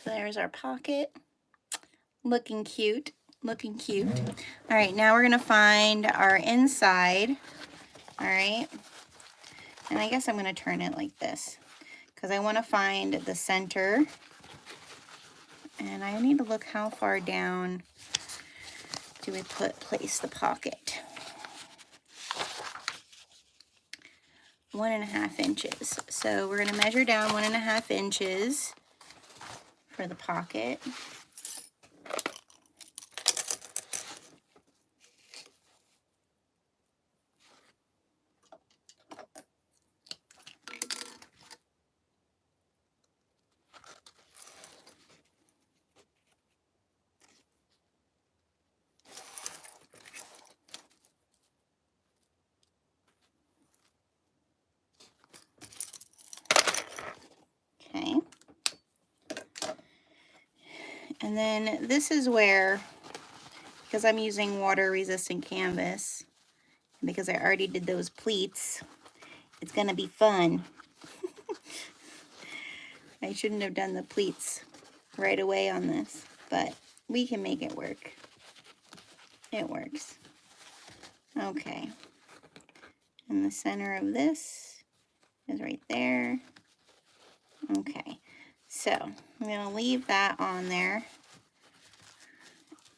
So there's our pocket. Looking cute, looking cute. All right, now we're gonna find our inside. All right, and I guess I'm gonna turn it like this because I want to find the center, and I need to look how far down do we place the pocket. 1.5 inches. So we're gonna measure down 1.5 inches for the pocket. Okay. And then this is where, because I'm using water resistant canvas, and because I already did those pleats, it's gonna be fun. I shouldn't have done the pleats right away on this, but we can make it work. It works. Okay. And the center of this is right there. Okay. So I'm gonna leave that on there.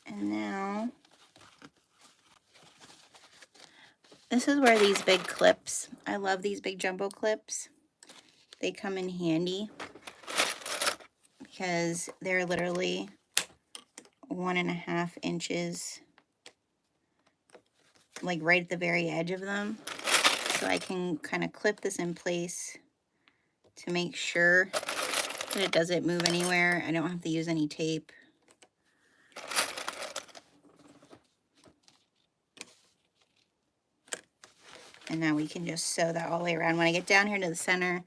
And now, this is where these big clips, I love these big jumbo clips. They come in handy because they're literally 1.5 inches, like right at the very edge of them. So I can kind of clip this in place to make sure that it doesn't move anywhere. I don't have to use any tape. And now we can just sew that all the way around. When I get down here to the center,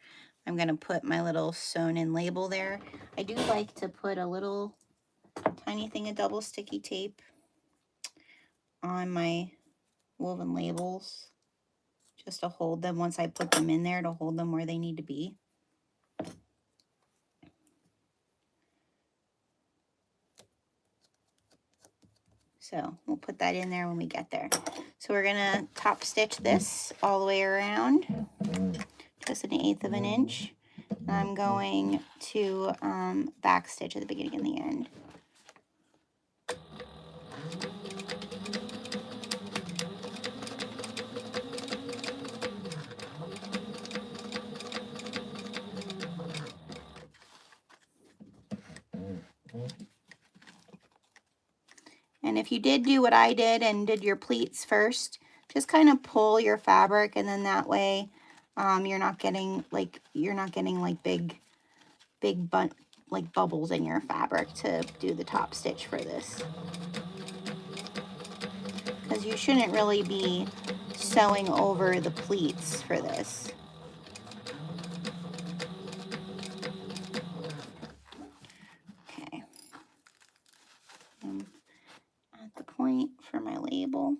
I'm gonna put my little sewn in label there. I do like to put a little tiny thing of double sticky tape on my woven labels, just to hold them once I put them in there, to hold them where they need to be. So we'll put that in there when we get there. So we're gonna top stitch this all the way around, just 1/8 of an inch. I'm going to back stitch at the beginning and the end. And if you did do what I did and did your pleats first, just kind of pull your fabric, and then that way you're not getting like big bubbles in your fabric to do the top stitch for this. Because you shouldn't really be sewing over the pleats for this. Okay. At the point for my label.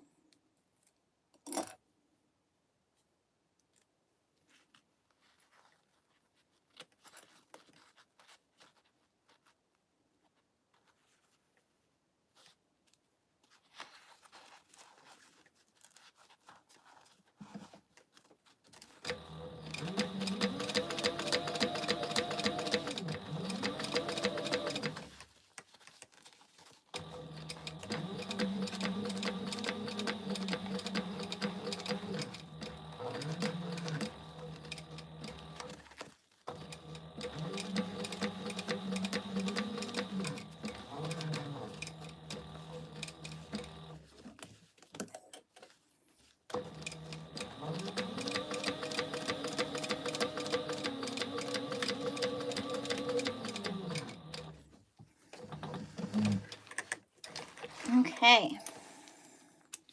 Okay.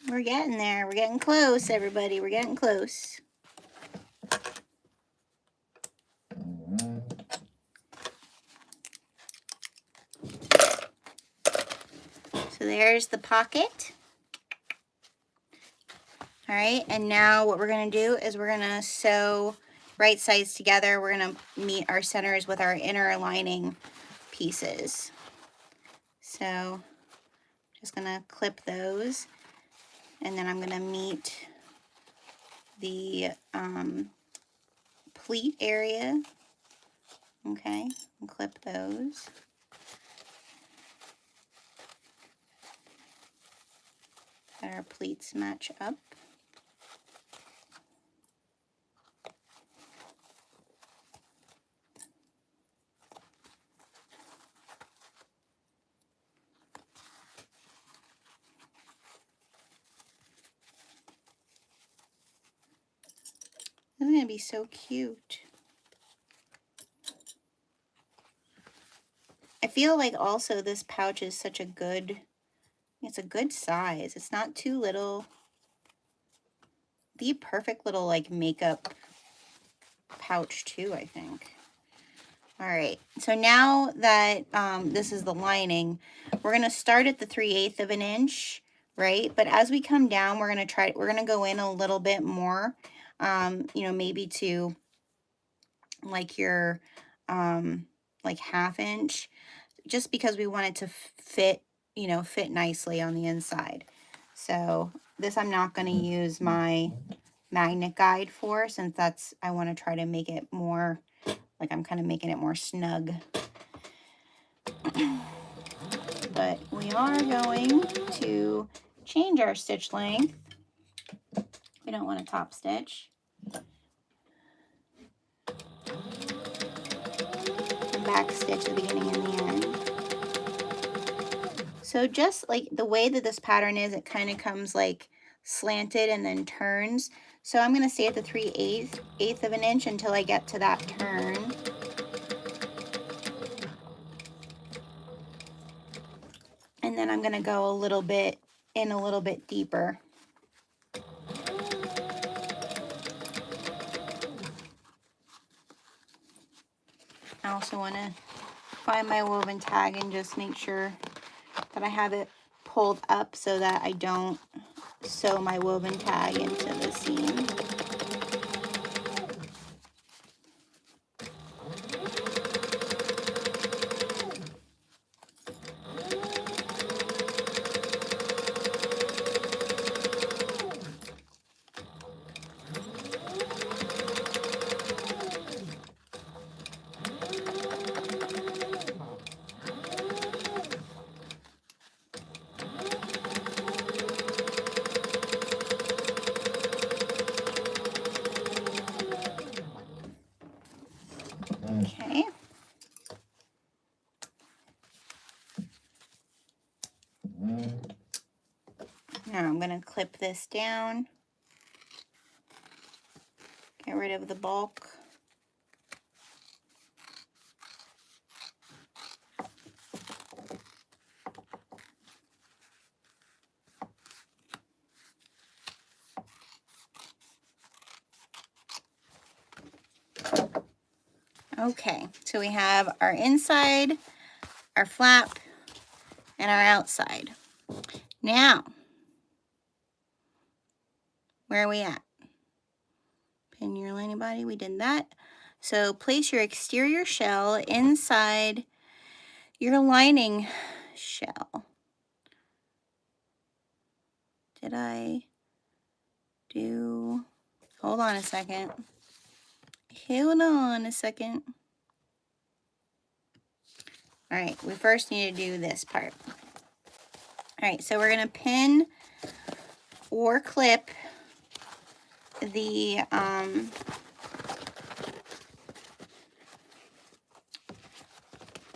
We're getting there. We're getting close, everybody. We're getting close. So there's the pocket. All right, and now what we're gonna do is we're gonna sew right sides together. We're gonna meet our centers with our inner lining pieces. So just gonna clip those, and then I'm gonna meet the pleat area. Okay, and clip those. Let our pleats match up. This is gonna be so cute. I feel like also this pouch is such a good, it's a good size. It's not too little. The perfect little like makeup pouch too, I think. All right, so now that this is the lining, we're gonna start at the 3/8 of an inch, right? But as we come down, we're gonna go in a little bit more, you know, maybe to like your like 1/2 inch, just because we want it to fit, you know, fit nicely on the inside. So this I'm not gonna use my magnet guide for, since that's, I want to try to make it more like I'm kind of making it more snug. But we are going to change our stitch length. We don't want a top stitch. And back stitch at the beginning and the end. So just like the way that this pattern is, it kind of comes like slanted and then turns. So I'm going to stay at the 3/8 of an inch until I get to that turn. And then I'm going to go a little bit deeper. I also want to find my woven tag and just make sure that I have it pulled up so that I don't sew my woven tag into the seam. Okay. Now I'm going to clip this down. Get rid of the bulk. Okay, so we have our inside, our flap, and our outside. Now, where are we at? Pin your lining body, we did that. So place your exterior shell inside your lining shell. Did I do, hold on a second. Hold on a second. All right, we first need to do this part. All right, so we're gonna pin or clip the I'm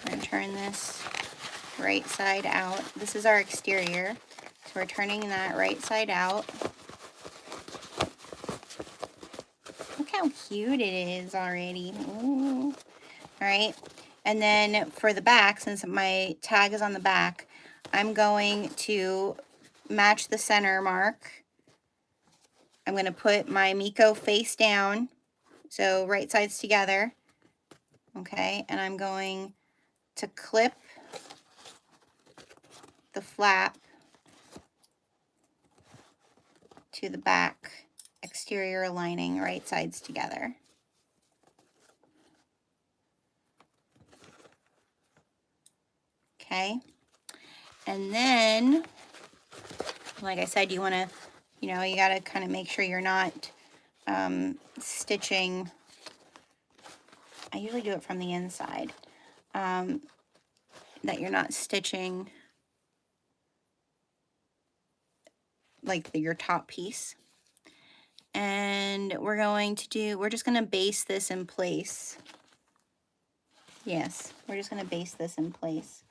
gonna turn this right side out. This is our exterior, so we're turning that right side out. Look how cute it is already. Ooh. All right, and then for the back, since my tag is on the back, I'm going to match the center mark. I'm going to put my Miko face down, so right sides together. Okay, and I'm going to clip the flap to the back exterior lining, right sides together. Okay, and then, like I said, you want to, you know, you got to kind of make sure you're not stitching. I usually do it from the inside, that you're not stitching like your top piece. And we're just going to base this in place. Yes, we're just going to base this in place.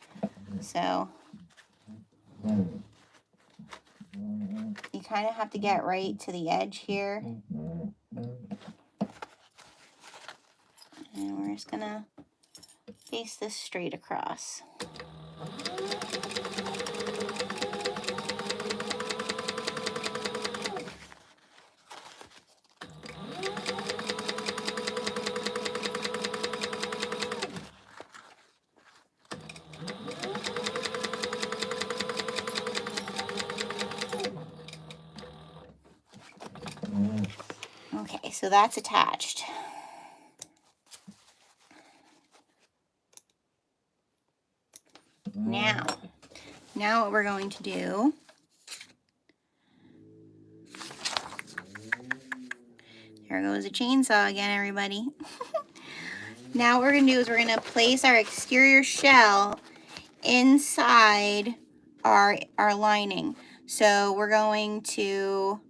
So you kind of have to get right to the edge here. And we're just going to base this straight across. Okay, so that's attached. Now what we're going to do, there goes a chainsaw again, everybody. Now what we're going to do is we're going to place our exterior shell inside our lining. So we're going to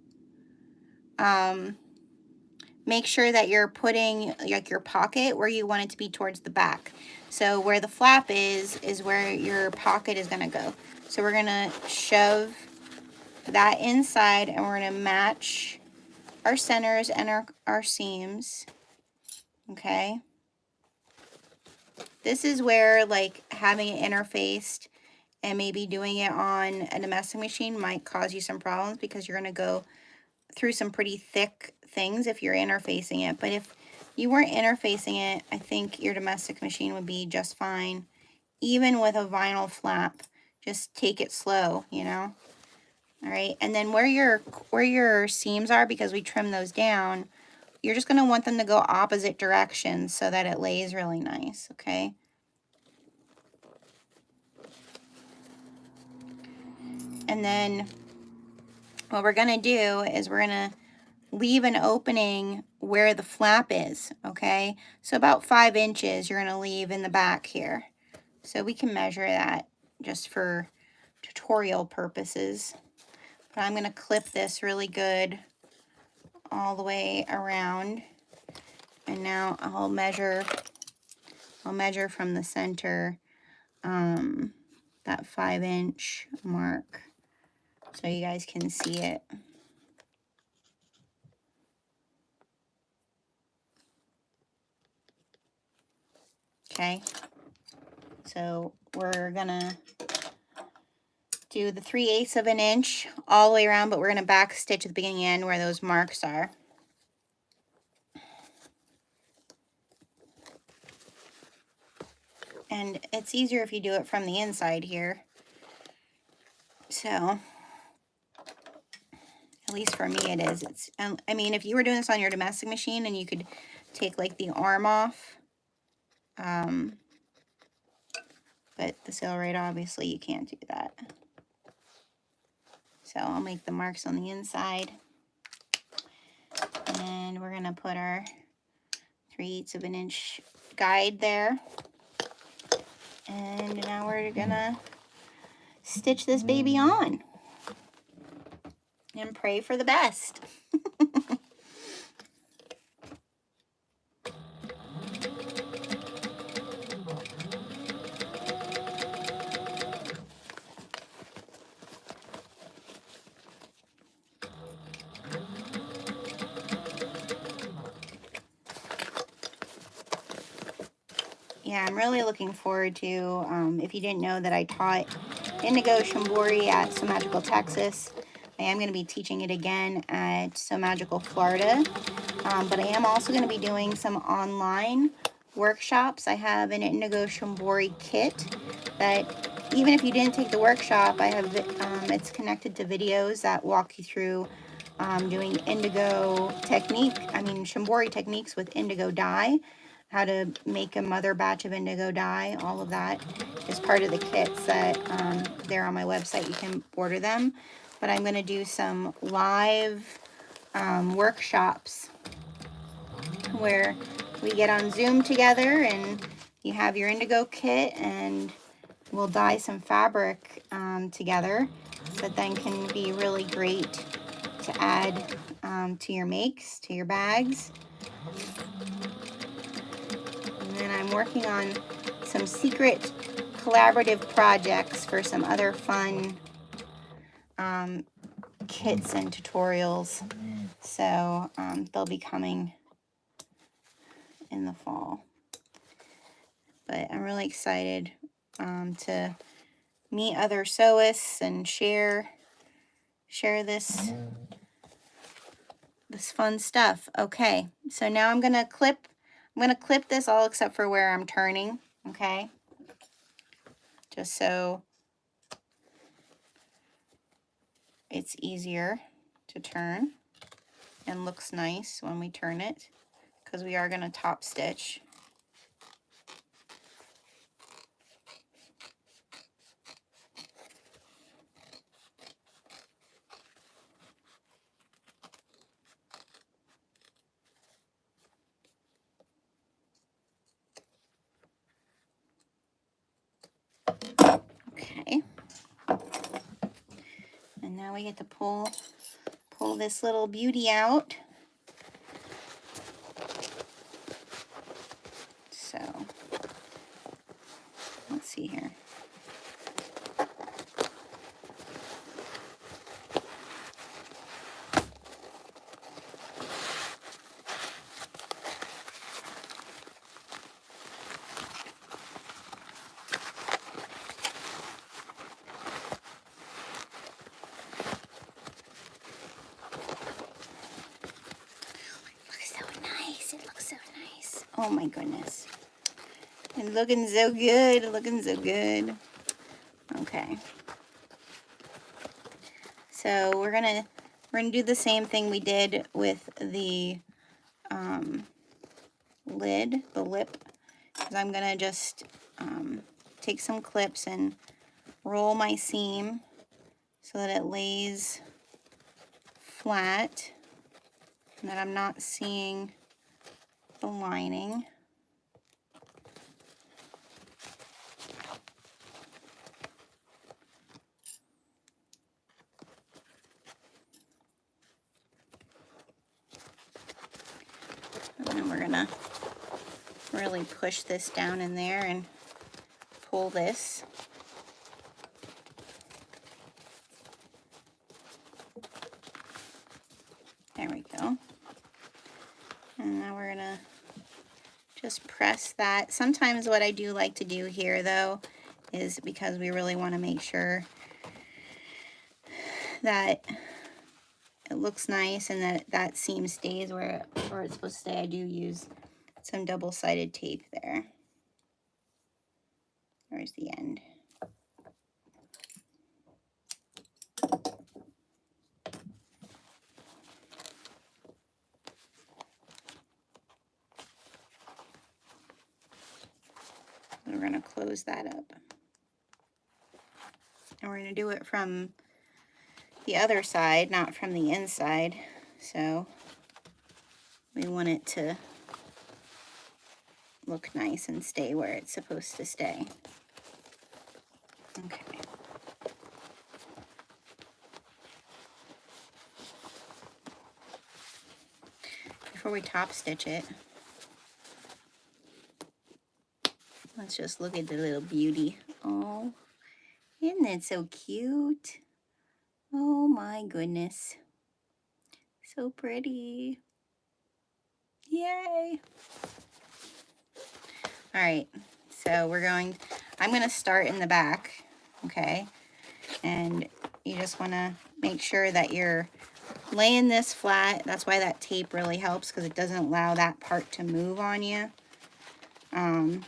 make sure that you're putting like your pocket where you want it to be towards the back. So where the flap is where your pocket is going to go. So we're going to shove that inside, and we're going to match our centers and our seams. Okay. This is where like having it interfaced and maybe doing it on a domestic machine might cause you some problems, because you're going to go through some pretty thick things if you're interfacing it. But if you weren't interfacing it, I think your domestic machine would be just fine. Even with a vinyl flap, just take it slow, you know. All right, and then where your seams are, because we trim those down, you're just going to want them to go opposite directions so that it lays really nice, okay? And then what we're going to do is we're going to leave an opening where the flap is, okay? So about 5 inches you're going to leave in the back here. So we can measure that just for tutorial purposes. But I'm going to clip this really good all the way around. And now I'll measure from the center, that 5-inch mark, so you guys can see it. Okay, so we're gonna do the 3/8 of an inch all the way around, but we're gonna back stitch at the beginning end where those marks are. And it's easier if you do it from the inside here. So, at least for me it is. It's, I mean, if you were doing this on your domestic machine and you could take like the arm off, but the Sailrite, obviously you can't do that. So I'll make the marks on the inside. And we're gonna put our 3/8 of an inch guide there. And now we're gonna stitch this baby on and pray for the best. Yeah, I'm really looking forward to, if you didn't know that I taught Indigo Shambori at So Magical Texas. I am going to be teaching it again at So Magical Florida. But I am also going to be doing some online workshops. I have an Indigo Shambori kit that even if you didn't take the workshop, I have it's connected to videos that walk you through doing indigo Shambori techniques with indigo dye, how to make a mother batch of indigo dye. All of that is part of the kits that they're on my website. You can order them. But I'm going to do some live workshops where we get on Zoom together and you have your indigo kit and we'll dye some fabric together that then can be really great to add to your makes, to your bags. And then I'm working on some secret collaborative projects for some other fun kits and tutorials. So they'll be coming in the fall. But I'm really excited to meet other sewists and share this fun stuff. Okay, so now I'm gonna clip this all except for where I'm turning, okay? Just so it's easier to turn and looks nice when we turn it, because we are gonna top stitch. Okay. And now we get to pull this little beauty out. So let's see here. Oh my goodness. And looking so good, looking so good. Okay. So we're gonna do the same thing we did with the lid, the lip. Because I'm gonna just take some clips and roll my seam so that it lays flat and that I'm not seeing the lining. And then we're gonna really push this down in there and pull this. There we go. And now we're gonna just press that. Sometimes what I do like to do here though is, because we really want to make sure that it looks nice and that that seam stays where it's supposed to stay, I do use some double-sided tape there. There's the end. We're going to close that up. And we're going to do it from the other side, not from the inside. So we want it to look nice and stay where it's supposed to stay. Okay. Before we top stitch it, let's just look at the little beauty. Oh, isn't it so cute? Oh my goodness. So pretty. Yay. All right, so I'm going to start in the back, okay? And you just want to make sure that you're laying this flat. That's why that tape really helps, because it doesn't allow that part to move on you. And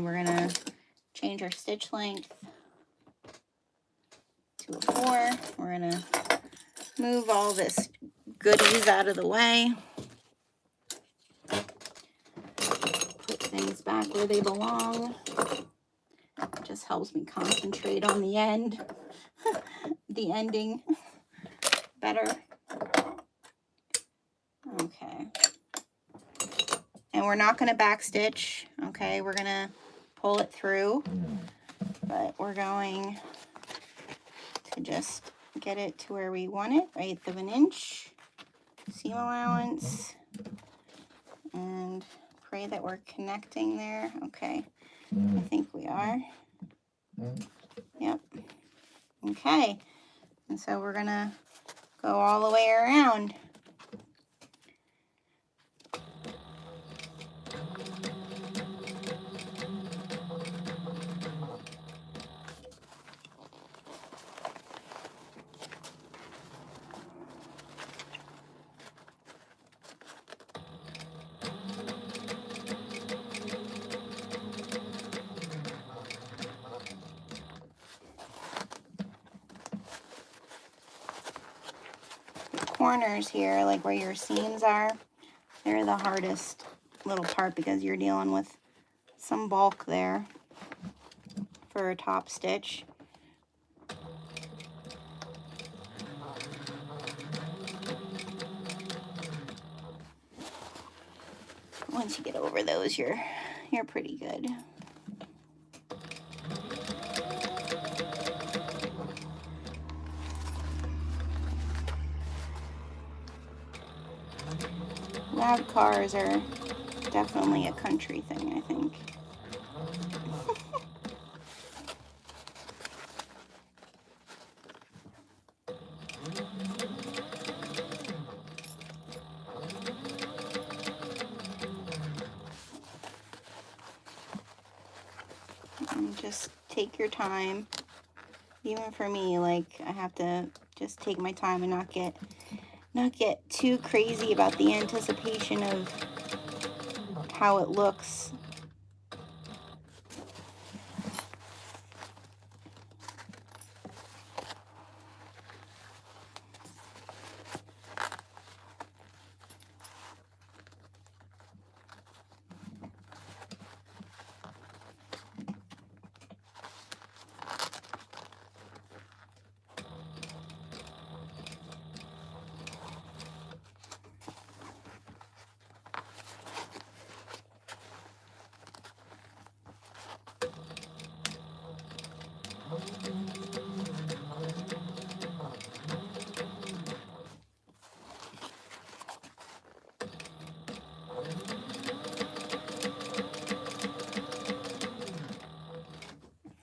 we're going to change our stitch length to a 4. We're going to move all this goodies out of the way. Put things back where they belong. It just helps me concentrate on the end, the ending better. Okay. And we're not going to back stitch. Okay, we're going to pull it through, but we're going to just get it to where we want it, 1/8 of an inch, seam allowance, and pray that we're connecting there. Okay, I think we are. Yep. Okay, and so we're gonna go all the way around. Corners here, like where your seams are, they're the hardest little part because you're dealing with some bulk there for a top stitch. Once you get over those, you're pretty good. Loud cars are definitely a country thing, I think. And just take your time. Even for me, like, I have to just take my time and not get too crazy about the anticipation of how it looks.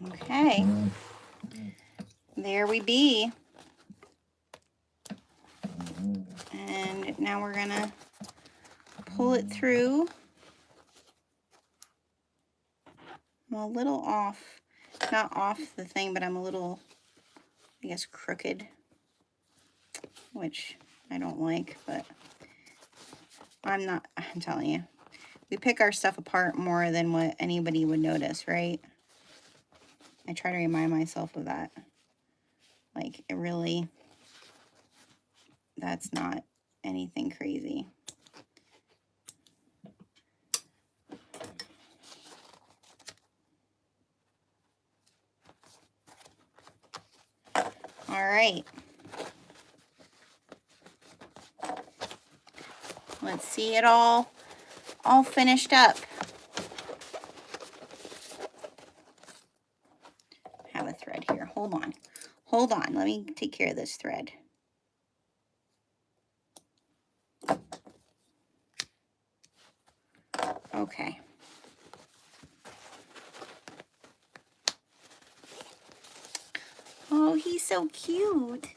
Okay, there we be. And now we're gonna pull it through. I'm a little off, not off the thing, but I'm a little, I guess, crooked, which I don't like, but I'm telling you, we pick our stuff apart more than what anybody would notice, right? I try to remind myself of that. Like, it really, that's not anything crazy. All right. Let's see it all finished up. I have a thread here. Hold on. Hold on. Let me take care of this thread. Okay. Oh, he's so cute.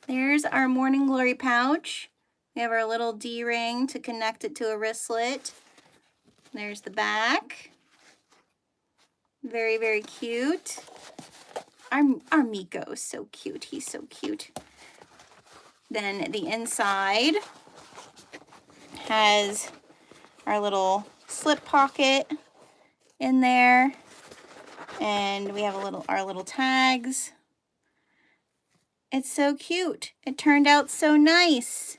There's our Morning Glory pouch. We have our little D-ring to connect it to a wristlet. There's the back. Very, very cute. our Miko is so cute. He's so cute. Then the inside has our little slip pocket in there, and we have our little tags. It's so cute. It turned out so nice.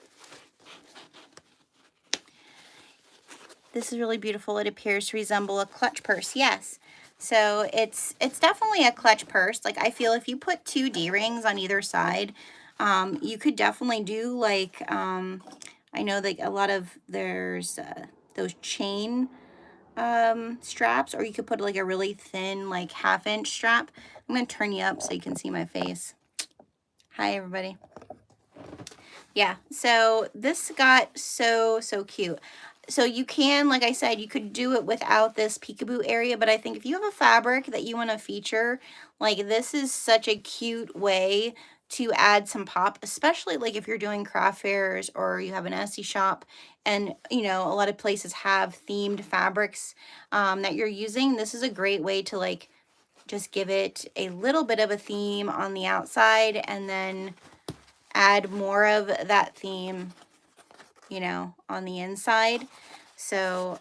This is really beautiful. It appears to resemble a clutch purse. Yes. So it's definitely a clutch purse. Like, I feel if you put 2 D-rings on either side, you could definitely do like, I know like a lot of there's those chain straps, or you could put like a really thin like 1/2-inch strap. I'm going to turn you up so you can see my face. Hi, everybody. Yeah, so this got so cute. So you can, like I said, you could do it without this peekaboo area, but I think if you have a fabric that you want to feature, like, this is such a cute way to add some pop, especially like if you're doing craft fairs or you have an Etsy shop, and you know, a lot of places have themed fabrics that you're using. This is a great way to like just give it a little bit of a theme on the outside and then add more of that theme, you know, on the inside. So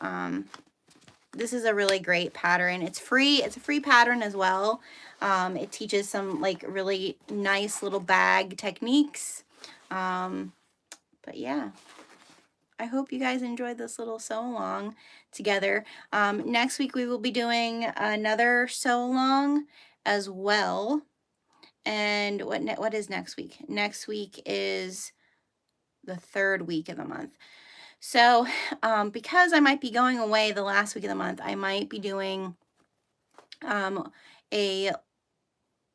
this is a really great pattern. It's free. It's a free pattern as well. It teaches some like really nice little bag techniques. But yeah, I hope you guys enjoyed this little sew along together. Next week we will be doing another sew along as well. And what is next week? Next week is the 3rd week of the month. So because I might be going away the last week of the month, I might be doing a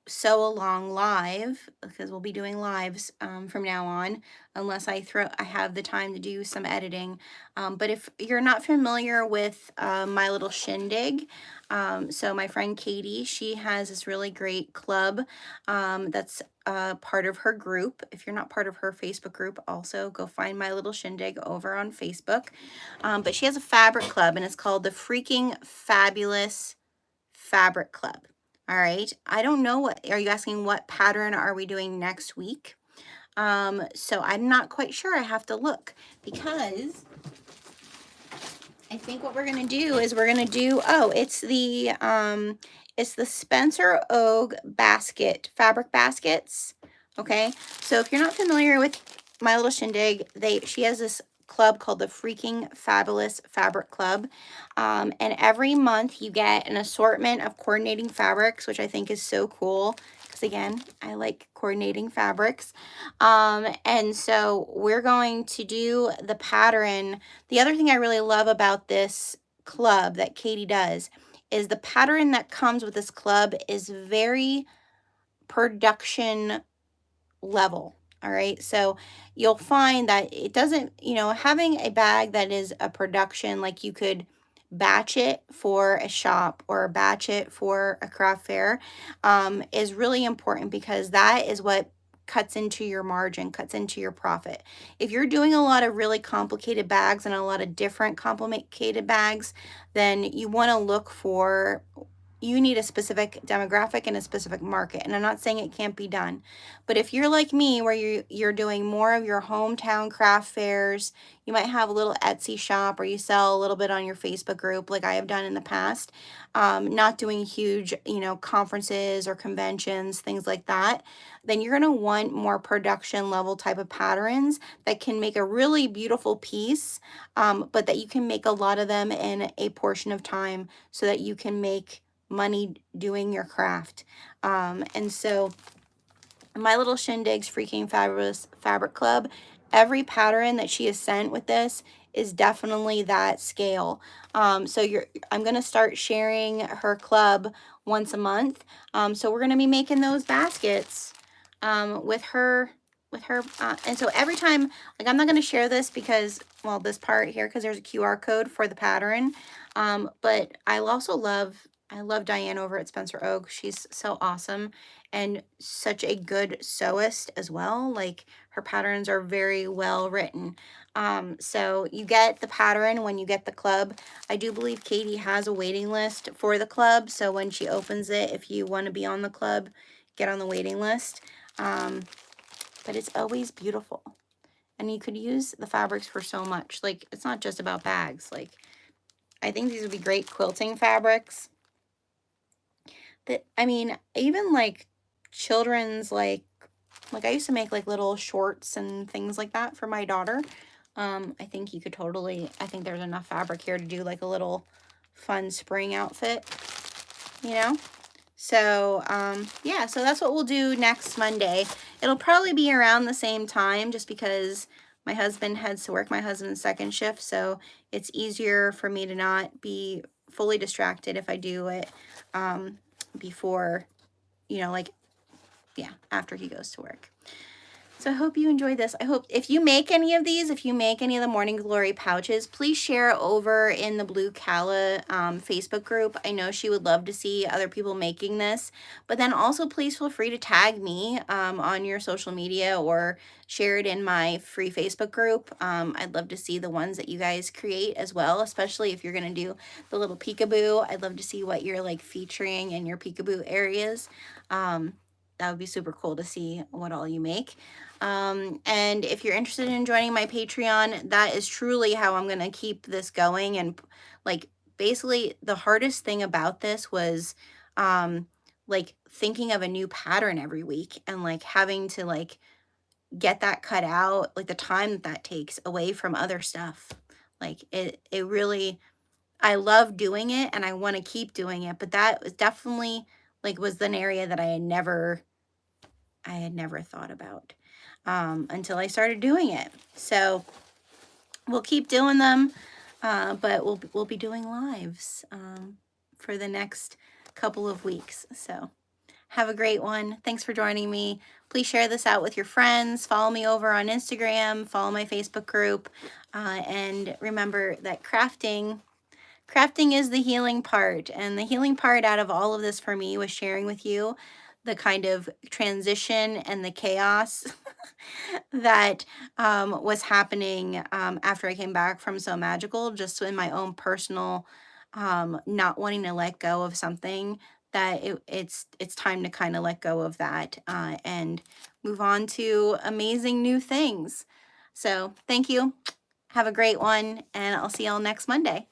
sew along live, because we'll be doing lives from now on, unless I have the time to do some editing. But if you're not familiar with My Little Shindig, so my friend Katie, she has this really great club that's part of her group. If you're not part of her Facebook group, also go find My Little Shindig over on Facebook. But she has a fabric club, and it's called the Freaking Fabulous Fabric Club. All right. I don't know what, are you asking what pattern are we doing next week? So I'm not quite sure. I have to look, because I think what we're going to do is we're going to do, it's the Spencer Og basket, fabric baskets. Okay. So if you're not familiar with My Little Shindig, she has this club called the Freaking Fabulous Fabric Club, and every month you get an assortment of coordinating fabrics, which I think is so cool, because again, I like coordinating fabrics. And so we're going to do the pattern. The other thing I really love about this club that Katie does is the pattern that comes with this club is very production level. All right, so you'll find that it doesn't, you know, having a bag that is a production, like you could batch it for a shop or batch it for a craft fair, is really important, because that is what cuts into your margin, cuts into your profit. If you're doing a lot of really complicated bags and a lot of different complicated bags, then you want to look for, you need a specific demographic and a specific market. And I'm not saying it can't be done, but if you're like me, where you're doing more of your hometown craft fairs, you might have a little Etsy shop, or you sell a little bit on your Facebook group, like I have done in the past, not doing huge, you know, conferences or conventions, things like that, then you're going to want more production level type of patterns that can make a really beautiful piece, but that you can make a lot of them in a portion of time, so that you can make money doing your craft. And so My Little Shindig's Freaking Fabulous Fabric Club, every pattern that she has sent with this is definitely that scale. So I'm going to start sharing her club once a month. So we're going to be making those baskets with her. And so every time, like, I'm not going to share this because, well, this part here, because there's a QR code for the pattern. But I love Diane over at Spencer Og. She's so awesome and such a good sewist as well. Like, her patterns are very well written. So you get the pattern when you get the club. I do believe Katie has a waiting list for the club. So when she opens it, if you want to be on the club, get on the waiting list. But it's always beautiful. And you could use the fabrics for so much. Like, it's not just about bags. Like, I think these would be great quilting fabrics. That, I mean, even like children's, like I used to make like little shorts and things like that for my daughter. I think you could totally, I think there's enough fabric here to do like a little fun spring outfit, you know? So, yeah, so that's what we'll do next Monday. It'll probably be around the same time just because my husband heads to work, my husband's second shift, so it's easier for me to not be fully distracted if I do it before, you know, like, yeah, after he goes to work. So I hope you enjoyed this. I hope if you make any of these, if you make any of the Morning Glory pouches, please share over in the Blue Cala Facebook group. I know she would love to see other people making this. But then also please feel free to tag me on your social media or share it in my free Facebook group. I'd love to see the ones that you guys create as well, especially if you're going to do the little peekaboo. I'd love to see what you're like featuring in your peekaboo areas. That would be super cool to see what all you make. And if you're interested in joining my Patreon, that is truly how I'm going to keep this going. And like, basically the hardest thing about this was, like thinking of a new pattern every week and like having to like get that cut out, like the time that takes away from other stuff. Like it really, I love doing it and I want to keep doing it, but that was definitely like was an area that I had never thought about until I started doing it. So we'll keep doing them, but we'll be doing lives for the next couple of weeks. So have a great one. Thanks for joining me. Please share this out with your friends. Follow me over on Instagram. Follow my Facebook group. And remember that crafting is the healing part. And the healing part out of all of this for me was sharing with you the kind of transition and the chaos that was happening after I came back from So Magical, just in my own personal not wanting to let go of something, that it's time to kind of let go of that and move on to amazing new things. So thank you. Have a great one, and I'll see y'all next Monday.